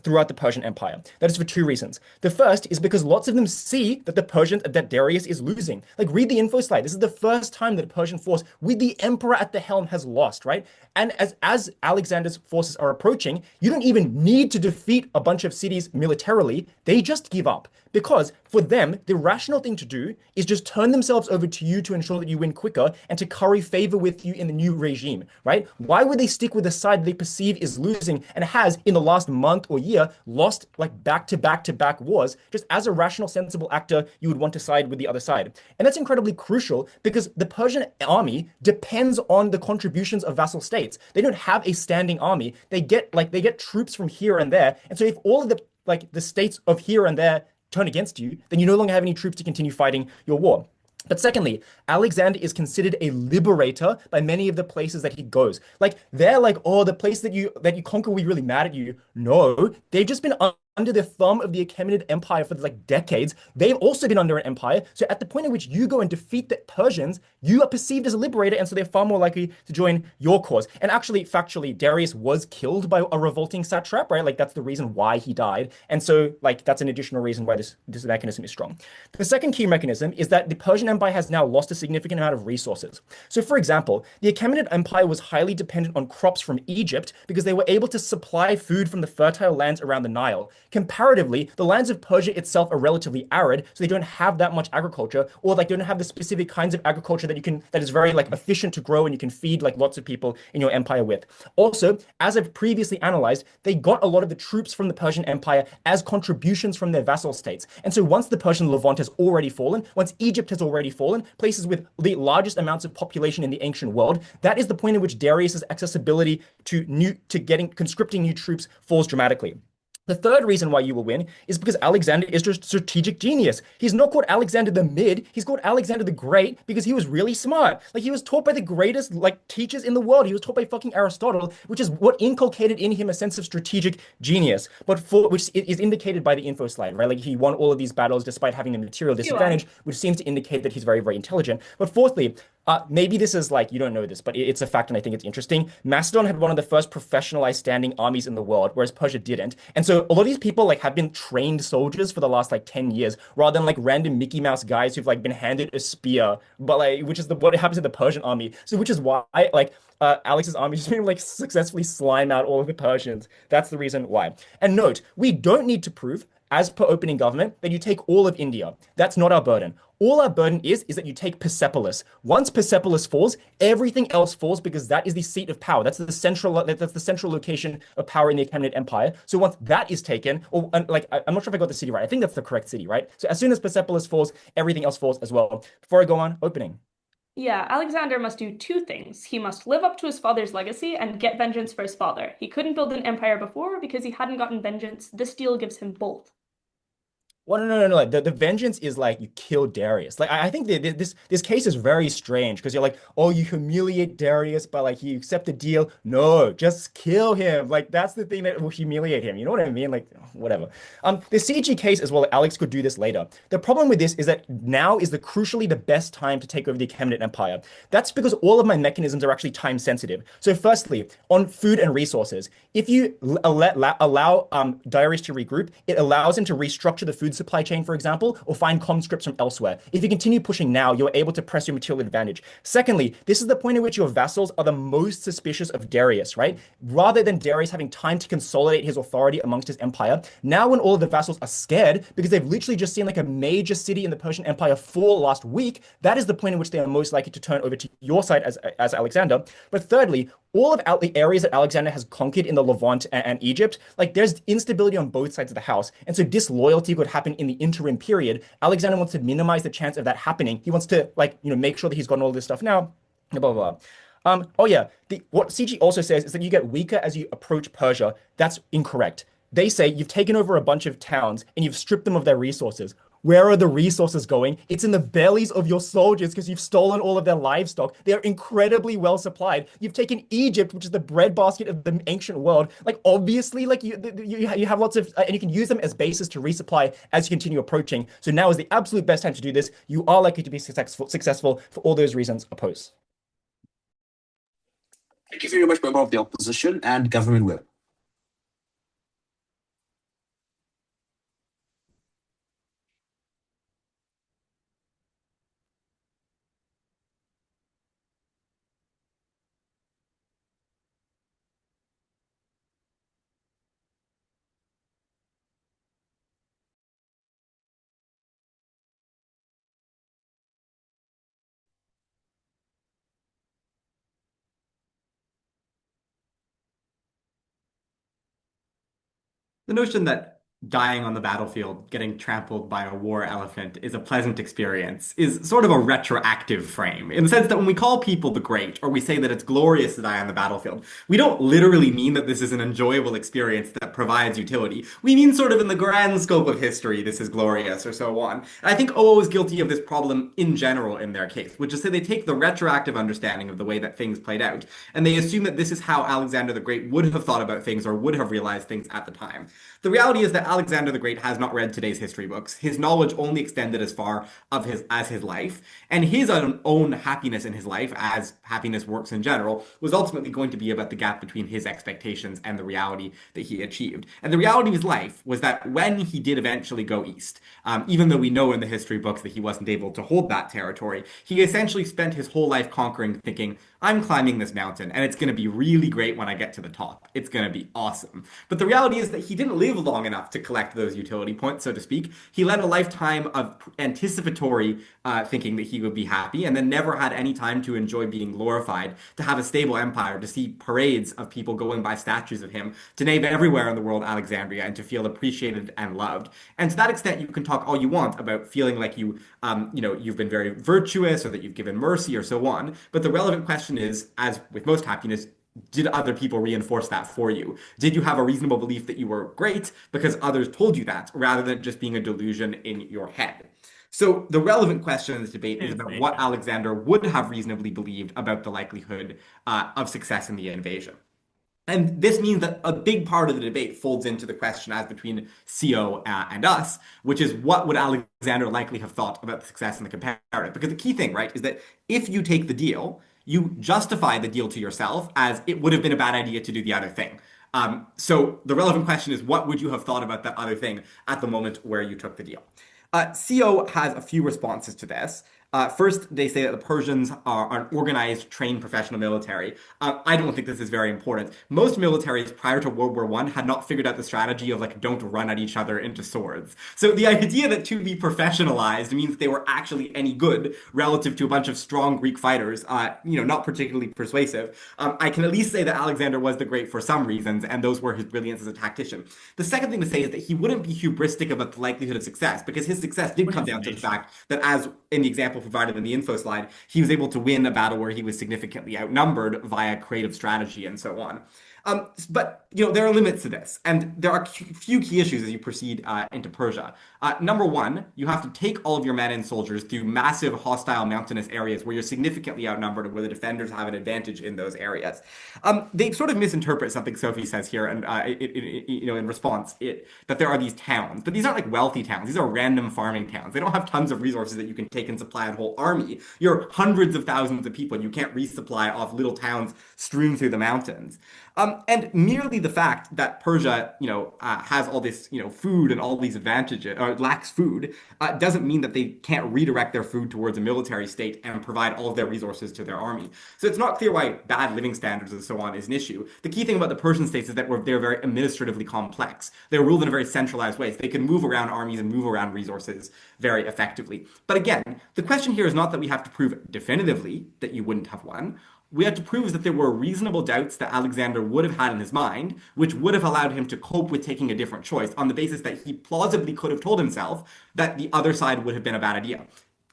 throughout the Persian Empire? That is for 2 reasons. The first is because lots of them see that that Darius is losing. Like, read the info slide. This is the first time that a Persian force with the emperor at the helm has lost, right? And as Alexander's forces are approaching, you don't even need to defeat a bunch of cities militarily. They just give up. Because for them, the rational thing to do is just turn themselves over to you to ensure that you win quicker and to curry favor with you in the new regime, right? Why would they stick with the side they perceive is losing and has in the last month or year lost like back-to-back wars? Just as a rational, sensible actor, you would want to side with the other side. And that's incredibly crucial because the Persian army depends on the contributions of vassal states. They don't have a standing army. They get troops from here and there. And so if all of the states of here and there turn against you, then you no longer have any troops to continue fighting your war. But secondly, Alexander is considered a liberator by many of the places that he goes. Like, they're like, oh, the place that you conquer, we're really mad at you. No, they've just been under the thumb of the Achaemenid Empire for like decades. They've also been under an empire. So at the point at which you go and defeat the Persians, you are perceived as a liberator, and so they're far more likely to join your cause. And actually, factually, Darius was killed by a revolting satrap, right? Like, that's the reason why he died. And so, like, that's an additional reason why this mechanism is strong. The second key mechanism is that the Persian Empire has now lost a significant amount of resources. So, for example, the Achaemenid Empire was highly dependent on crops from Egypt because they were able to supply food from the fertile lands around the Nile. comparatively, the lands of Persia itself are relatively arid, so they don't have that much agriculture, or like don't have the specific kinds of agriculture that is very like efficient to grow and you can feed like lots of people in your empire with. Also, as I've previously analyzed, they got a lot of the troops from the Persian Empire as contributions from their vassal states. And so once the Persian Levant has already fallen, once Egypt has already fallen, places with the largest amounts of population in the ancient world, that is the point at which Darius's accessibility to conscripting new troops falls dramatically. The third reason why you will win is because Alexander is just strategic genius. He's not called Alexander the Mid, he's called Alexander the Great because he was really smart. Like he was taught by the greatest like teachers in the world. He was taught by fucking Aristotle, which is what inculcated in him a sense of strategic genius, which is indicated by the Infoslide, right? Like he won all of these battles despite having the material disadvantage, which seems to indicate that he's very, very intelligent. But fourthly, maybe this is like, you don't know this, but it's a fact and I think it's interesting. Macedon had one of the first professionalized standing armies in the world, whereas Persia didn't. And so a lot of these people like have been trained soldiers for the last like 10 years, rather than like random Mickey Mouse guys who've like been handed a spear, but like, which is what happens in the Persian army. So which is why like Alex's army just been like successfully slime out all of the Persians. That's the reason why. And note, we don't need to prove, as per opening government, that you take all of India. That's not our burden. All our burden is that you take Persepolis. Once Persepolis falls, everything else falls because that is the seat of power. That's the central location of power in the Achaemenid Empire. So once that is taken, or like I'm not sure if I got the city right. I think that's the correct city, right? So as soon as Persepolis falls, everything else falls as well. Before I go on, opening. Yeah, Alexander must do two things. He must live up to his father's legacy and get vengeance for his father. He couldn't build an empire before because he hadn't gotten vengeance. This deal gives him both. Well, no. The vengeance is like you kill Darius. Like I think this case is very strange because you're like, oh, you humiliate Darius, but like you accept the deal. No, just kill him. Like that's the thing that will humiliate him. You know what I mean? Like whatever. The CG case as well. Alex could do this later. The problem with this is that now is crucially the best time to take over the Achaemenid Empire. That's because all of my mechanisms are actually time sensitive. So firstly, on food and resources, if you allow Darius to regroup, it allows him to restructure the food supply chain, for example, or find conscripts from elsewhere. If you continue pushing now, you're able to press your material advantage. Secondly, this is the point at which your vassals are the most suspicious of Darius, right? Rather than Darius having time to consolidate his authority amongst his empire, now when all of the vassals are scared because they've literally just seen like a major city in the Persian Empire fall last week, that is the point at which they are most likely to turn over to your side as Alexander. But thirdly, all of the areas that Alexander has conquered in the Levant and Egypt, like there's instability on both sides of the house. And so disloyalty could happen in the interim period. Alexander wants to minimize the chance of that happening. He wants to make sure that he's gotten all this stuff now, blah, blah, blah. Oh yeah, what CG also says is that you get weaker as you approach Persia. That's incorrect. They say you've taken over a bunch of towns and you've stripped them of their resources. Where are the resources going? It's in the bellies of your soldiers because you've stolen all of their livestock. They are incredibly well supplied. You've taken Egypt, which is the breadbasket of the ancient world. Like obviously, like you have lots of, and you can use them as bases to resupply as you continue approaching. So now is the absolute best time to do this. You are likely to be successful for all those reasons opposed. Thank you very much, member of the opposition and government whip. The notion that dying on the battlefield, getting trampled by a war elephant is a pleasant experience is sort of a retroactive frame, in the sense that when we call people the great, or we say that it's glorious to die on the battlefield, we don't literally mean that this is an enjoyable experience that provides utility. We mean sort of in the grand scope of history, this is glorious, or so on. And I think OO is guilty of this problem in general in their case, which is that they take the retroactive understanding of the way that things played out, and they assume that this is how Alexander the Great would have thought about things or would have realized things at the time. The reality is that Alexander the Great has not read today's history books. His knowledge only extended as far as his life, and his own happiness in his life, as happiness works in general, was ultimately going to be about the gap between his expectations and the reality that he achieved. And the reality of his life was that when he did eventually go east, even though we know in the history books that he wasn't able to hold that territory, he essentially spent his whole life conquering, thinking, I'm climbing this mountain and it's going to be really great when I get to the top. It's going to be awesome. But the reality is that he didn't live long enough to collect those utility points, so to speak. He led a lifetime of anticipatory thinking that he would be happy, and then never had any time to enjoy being glorified, to have a stable empire, to see parades of people going by statues of him, to name everywhere in the world Alexandria, and to feel appreciated and loved. And to that extent, you can talk all you want about feeling like you've been very virtuous, or that you've given mercy, or so on. But the relevant question is, as with most happiness, did other people reinforce that for you? Did you have a reasonable belief that you were great because others told you that, rather than just being a delusion in your head? So the relevant question in this debate is about what Alexander would have reasonably believed about the likelihood of success in the invasion. And this means that a big part of the debate folds into the question as between CO and us, which is what would Alexander likely have thought about the success in the comparative? Because the key thing, right, is that if you take the deal, you justify the deal to yourself as it would have been a bad idea to do the other thing. So the relevant question is, what would you have thought about that other thing at the moment where you took the deal? CO has a few responses to this. First, they say that the Persians are an organized, trained professional military. I don't think this is very important. Most militaries prior to World War I had not figured out the strategy of like, don't run at each other into swords. So the idea that to be professionalized means that they were actually any good relative to a bunch of strong Greek fighters, not particularly persuasive. I can at least say that Alexander was the great for some reasons, and those were his brilliance as a tactician. The second thing to say is that he wouldn't be hubristic about the likelihood of success, because his success did come down to the fact that, as in the example provided in the info slide, he was able to win a battle where he was significantly outnumbered via creative strategy and so on. But there are limits to this, and there are a few key issues as you proceed into Persia. Number one, you have to take all of your men and soldiers through massive hostile mountainous areas where you're significantly outnumbered and where the defenders have an advantage in those areas. They sort of misinterpret something Sophie says here, and in response, that there are these towns, but these aren't like wealthy towns. These are random farming towns. They don't have tons of resources that you can take and supply a whole army. You're hundreds of thousands of people, and you can't resupply off little towns strewn through the mountains. And merely the fact that Persia, has all this, food and all these advantages, or lacks food, doesn't mean that they can't redirect their food towards a military state and provide all of their resources to their army. So it's not clear why bad living standards and so on is an issue. The key thing about the Persian states is that they're very administratively complex. They're ruled in a very centralized way. So they can move around armies and move around resources very effectively. But again, the question here is not that we have to prove definitively that you wouldn't have won. We had to prove that there were reasonable doubts that Alexander would have had in his mind, which would have allowed him to cope with taking a different choice on the basis that he plausibly could have told himself that the other side would have been a bad idea.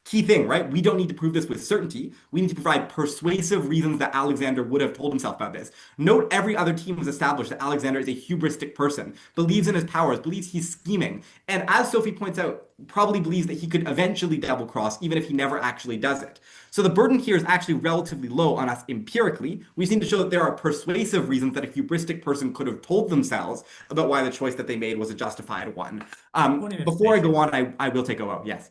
Key thing, right? We don't need to prove this with certainty. We need to provide persuasive reasons that Alexander would have told himself about this. Note every other team has established that Alexander is a hubristic person, believes in his powers, believes he's scheming, and as Sophie points out, probably believes that he could eventually double cross even if he never actually does it. So the burden here is actually relatively low on us empirically. We just need to show that there are persuasive reasons that a hubristic person could have told themselves about why the choice that they made was a justified one. Before I go on, I will take a vote. Yes.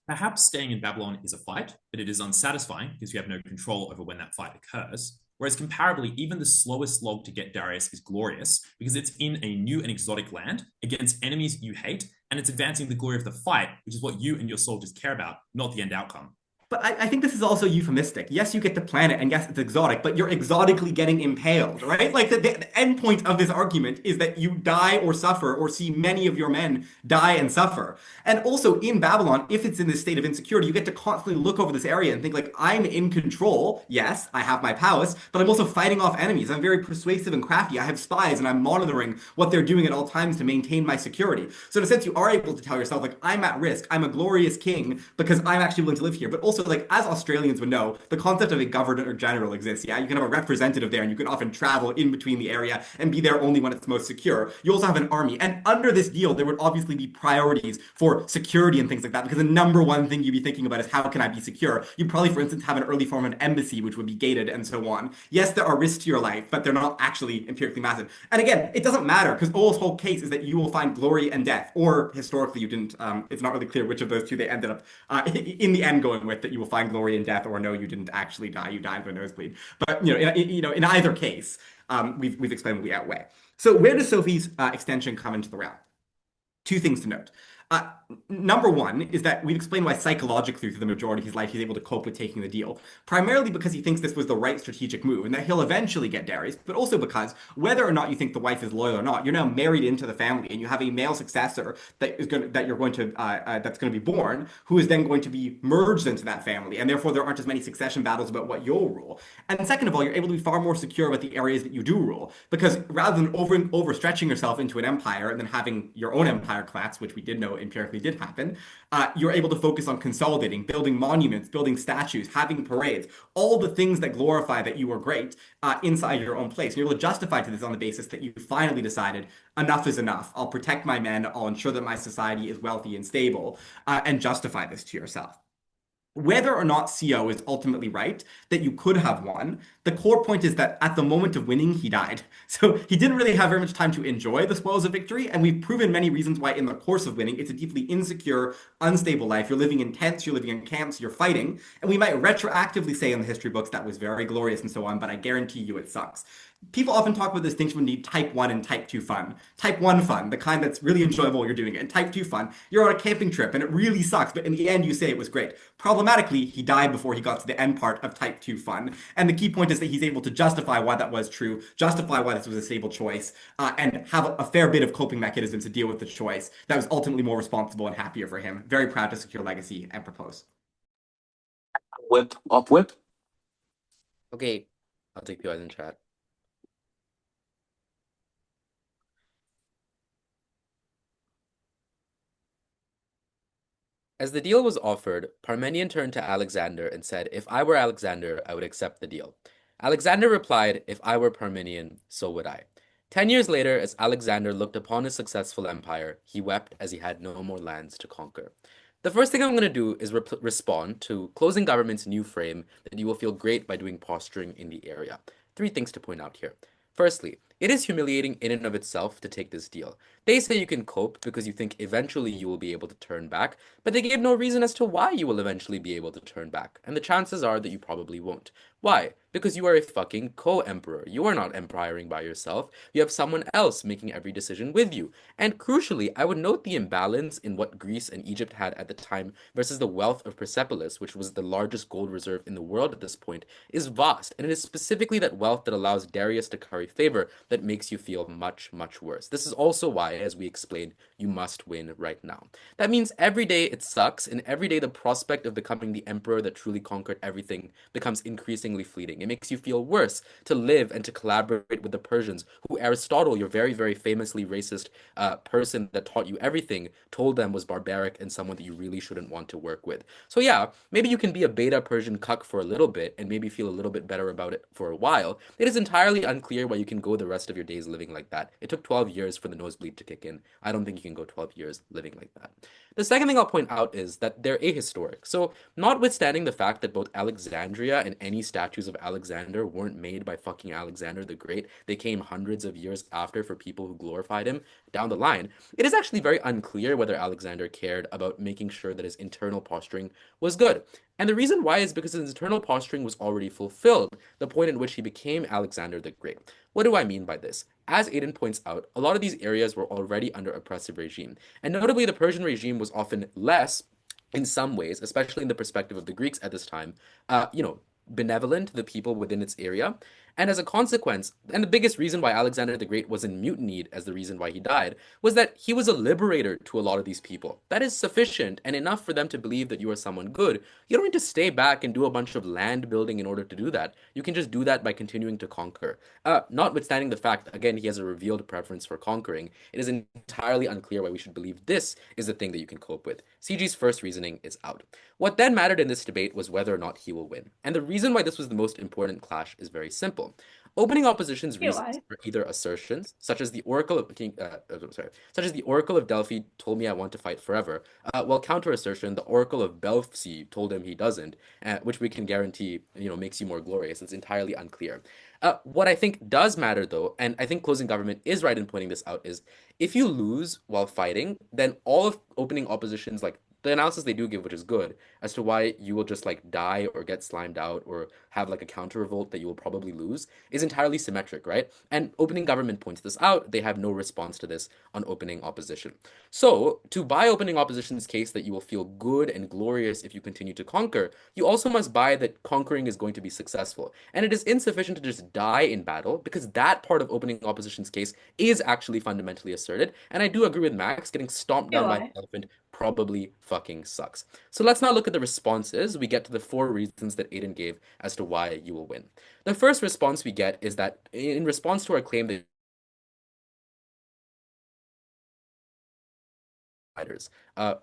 Perhaps staying in Babylon is a fight, but it is unsatisfying because you have no control over when that fight occurs. Whereas comparably, even the slowest slog to get Darius is glorious because it's in a new and exotic land against enemies you hate, and it's advancing the glory of the fight, which is what you and your soldiers care about, not the end outcome. But I think this is also euphemistic. Yes, you get to plan it, and yes, it's exotic, but you're exotically getting impaled, right? Like the end point of this argument is that you die or suffer or see many of your men die and suffer. And also in Babylon, if it's in this state of insecurity, you get to constantly look over this area and think like, I'm in control. Yes, I have my prowess, but I'm also fighting off enemies. I'm very persuasive and crafty. I have spies and I'm monitoring what they're doing at all times to maintain my security. So in a sense, you are able to tell yourself like, I'm at risk. I'm a glorious king because I'm actually willing to live here. But also like, as Australians would know, the concept of a governor general exists. Yeah, you can have a representative there and you can often travel in between the area and be there only when it's most secure. You also have an army. And under this deal, there would obviously be priorities for security and things like that, because the number one thing you'd be thinking about is how can I be secure? You'd probably, for instance, have an early form of an embassy, which would be gated and so on. Yes, there are risks to your life, but they're not actually empirically massive. And again, it doesn't matter because O's whole case is that you will find glory and death, or historically you didn't, it's not really clear which of those two they ended up in the end going with, that you will find glory and death, or no, you didn't actually die, you died of a nosebleed. But in either case, we've explained what we outweigh. So where does Sophie's extension come into the round? Two things to note. Number one is that we've explained why psychologically through the majority of his life he's able to cope with taking the deal, primarily because he thinks this was the right strategic move and that he'll eventually get Darius, but also because whether or not you think the wife is loyal or not, you're now married into the family and you have a male successor that's going to be born, who is then going to be merged into that family, and therefore there aren't as many succession battles about what you'll rule. And second of all, you're able to be far more secure about the areas that you do rule, because rather than overstretching yourself into an empire and then having your own empire collapse, which we did know empirically did happen, you're able to focus on consolidating, building monuments, building statues, having parades, all the things that glorify that you are great inside your own place. And you're able to justify to this on the basis that you finally decided enough is enough. I'll protect my men. I'll ensure that my society is wealthy and stable, and justify this to yourself. Whether or not CO is ultimately right, that you could have won, the core point is that at the moment of winning, he died. So he didn't really have very much time to enjoy the spoils of victory, and we've proven many reasons why in the course of winning, it's a deeply insecure, unstable life. You're living in tents, you're living in camps, you're fighting, and we might retroactively say in the history books that was very glorious and so on, but I guarantee you it sucks. People often talk about the distinction between type 1 and type 2 fun. Type 1 fun, the kind that's really enjoyable while you're doing it. And type 2 fun, you're on a camping trip and it really sucks, but in the end you say it was great. Problematically, he died before he got to the end part of type 2 fun. And the key point is that he's able to justify why that was true, justify why this was a stable choice, and have a fair bit of coping mechanisms to deal with the choice that was ultimately more responsible and happier for him. Very proud to secure legacy and propose. Whip, up whip. Okay, I'll take the eyes in chat. As the deal was offered, Parmenion turned to Alexander and said, "If I were Alexander, I would accept the deal." Alexander replied, "If I were Parmenion, so would I." 10 years later, as Alexander looked upon his successful empire, he wept as he had no more lands to conquer. The first thing I'm going to do is respond to closing government's new frame that you will feel great by doing posturing in the area. 3 things to point out here. Firstly, it is humiliating in and of itself to take this deal. They say you can cope because you think eventually you will be able to turn back, but they gave no reason as to why you will eventually be able to turn back, and the chances are that you probably won't. Why? Because you are a fucking co-emperor. You are not empiring by yourself. You have someone else making every decision with you. And crucially, I would note the imbalance in what Greece and Egypt had at the time versus the wealth of Persepolis, which was the largest gold reserve in the world at this point, is vast, and it is specifically that wealth that allows Darius to curry favor that makes you feel much, much worse. This is also why, as we explained, you must win right now. That means every day it sucks, and every day the prospect of becoming the emperor that truly conquered everything becomes increasingly fleeting. It makes you feel worse to live and to collaborate with the Persians, who Aristotle, your very, very famously racist person that taught you everything, told them was barbaric and someone that you really shouldn't want to work with. So yeah, maybe you can be a beta Persian cuck for a little bit and maybe feel a little bit better about it for a while. It is entirely unclear why you can go the rest of your days living like that. It took 12 years for the nosebleed to kick in. I don't think you can go 12 years living like that. The second thing I'll point out is that they're ahistoric. So notwithstanding the fact that both Alexandria and any statues of Alexander weren't made by fucking Alexander the Great, they came hundreds of years after for people who glorified him down the line, it is actually very unclear whether Alexander cared about making sure that his internal posturing was good. And the reason why is because his internal posturing was already fulfilled, the point at which he became Alexander the Great. What do I mean by this? As Aiden points out, a lot of these areas were already under oppressive regime. And notably, the Persian regime was often less, in some ways, especially in the perspective of the Greeks at this time, benevolent to the people within its area. And as a consequence, and the biggest reason why Alexander the Great wasn't mutinied as the reason why he died, was that he was a liberator to a lot of these people. That is sufficient and enough for them to believe that you are someone good. You don't need to stay back and do a bunch of land building in order to do that. You can just do that by continuing to conquer. Notwithstanding the fact, again, he has a revealed preference for conquering, it is entirely unclear why we should believe this is the thing that you can cope with. CG's first reasoning is out. What then mattered in this debate was whether or not he will win. And the reason why this was the most important clash is very simple. Opening opposition's reasons for either assertions, such as the Oracle of Delphi told me I want to fight forever, while counter assertion, the Oracle of Belphi told him he doesn't, which we can guarantee, makes you more glorious. It's entirely unclear. What I think does matter, though, and I think closing government is right in pointing this out, is if you lose while fighting, then all of opening opposition's the analysis they do give, which is good, as to why you will just like die or get slimed out or have like a counter revolt that you will probably lose, is entirely symmetric, right? And opening government points this out. They have no response to this on opening opposition. So to buy opening opposition's case that you will feel good and glorious if you continue to conquer, you also must buy that conquering is going to be successful. And it is insufficient to just die in battle, because that part of opening opposition's case is actually fundamentally asserted. And I do agree with Max, getting stomped down by an elephant probably fucking sucks. So let's now look at the responses. We get to the 4 reasons that Aiden gave as to why you will win. The first response we get is that in response to our claim that fighters.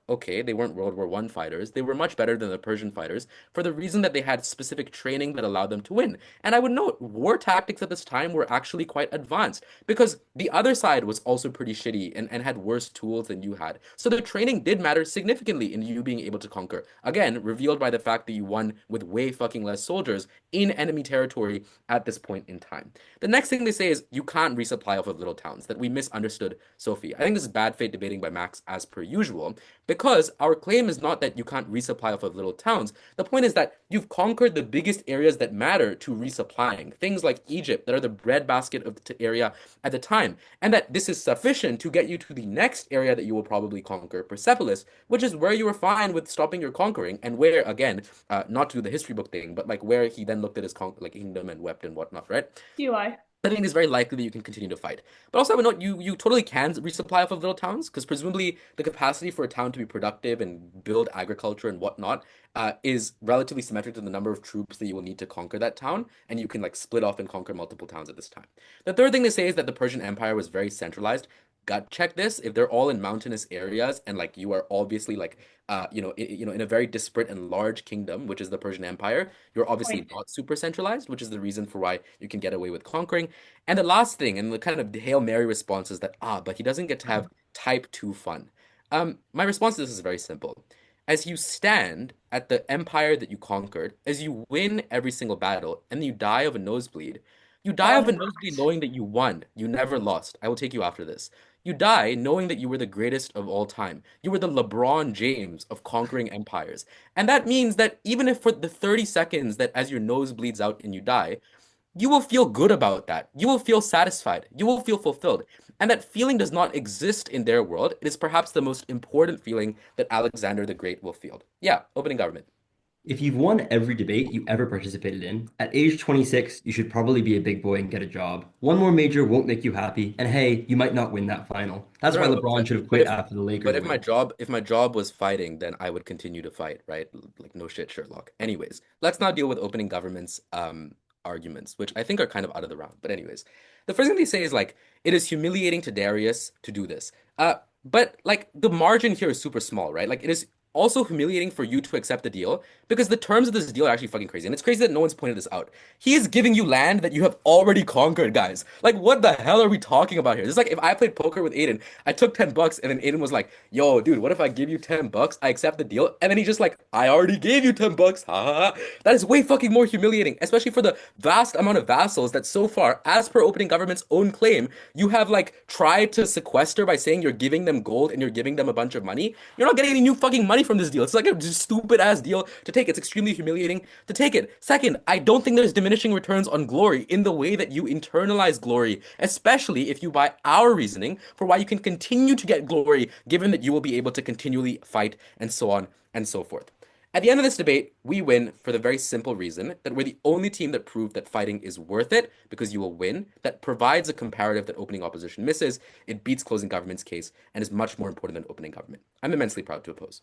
Okay, they weren't World War I fighters. They were much better than the Persian fighters for the reason that they had specific training that allowed them to win. And I would note, war tactics at this time were actually quite advanced because the other side was also pretty shitty and had worse tools than you had. So the training did matter significantly in you being able to conquer. Again, revealed by the fact that you won with way fucking less soldiers in enemy territory at this point in time. The next thing they say is you can't resupply off of little towns, that we misunderstood Sophie. I think this is bad faith debating by Max as per usual, because our claim is not that you can't resupply off of little towns. The point is that you've conquered the biggest areas that matter to resupplying, things like Egypt that are the breadbasket of the area at the time, and that this is sufficient to get you to the next area that you will probably conquer, Persepolis, which is where you were fine with stopping your conquering, and where, again, not to do the history book thing, but like where he then looked at his kingdom and wept and whatnot, right? UI. I think it's very likely that you can continue to fight. But also, I would note you totally can resupply off of little towns, because presumably the capacity for a town to be productive and build agriculture and whatnot is relatively symmetric to the number of troops that you will need to conquer that town, and you can like split off and conquer multiple towns at this time. The third thing they say is that the Persian Empire was very centralized. Gut check this. If they're all in mountainous areas and like you are obviously like in a very disparate and large kingdom, which is the Persian Empire, you're obviously not super centralized, which is the reason for why you can get away with conquering. And the last thing, and the kind of Hail Mary response is that, but he doesn't get to have type 2 fun. My response to this is very simple. As you stand at the empire that you conquered, as you win every single battle, and you die of a nosebleed, you die of a nosebleed knowing that you won. You never lost. I will take you after this. You die knowing that you were the greatest of all time. You were the LeBron James of conquering empires. And that means that even if for the 30 seconds that as your nose bleeds out and you die, you will feel good about that. You will feel satisfied. You will feel fulfilled. And that feeling does not exist in their world. It is perhaps the most important feeling that Alexander the Great will feel. Yeah, opening government. If you've won every debate you ever participated in, at age 26, you should probably be a big boy and get a job. One more major won't make you happy, and hey, you might not win that final. That's why LeBron should have quit after the Lakers. But if my job was fighting, then I would continue to fight, right? Like no shit, Sherlock. Anyways, let's now deal with opening government's arguments, which I think are kind of out of the round. But anyways, the first thing they say is like, it is humiliating to Darius to do this. But like the margin here is super small, right? Like it is also humiliating for you to accept the deal because the terms of this deal are actually fucking crazy. And it's crazy that no one's pointed this out. He is giving you land that you have already conquered, guys. Like, what the hell are we talking about here? It's like if I played poker with Aiden, I took 10 bucks and then Aiden was like, yo, dude, what if I give you 10 bucks? I accept the deal. And then he just like, I already gave you 10 bucks. Ha ha ha. That is way fucking more humiliating, especially for the vast amount of vassals that so far, as per opening government's own claim, you have like tried to sequester by saying you're giving them gold and you're giving them a bunch of money. You're not getting any new fucking money from this deal. It's like a just stupid ass deal to take. It's extremely humiliating to take it. Second, I don't think there's diminishing returns on glory in the way that you internalize glory, especially if you buy our reasoning for why you can continue to get glory, given that you will be able to continually fight and so on and so forth. At the end of this debate, we win for the very simple reason that we're the only team that proved that fighting is worth it because you will win, that provides a comparative that opening opposition misses, it beats closing government's case, and is much more important than opening government. I'm immensely proud to oppose.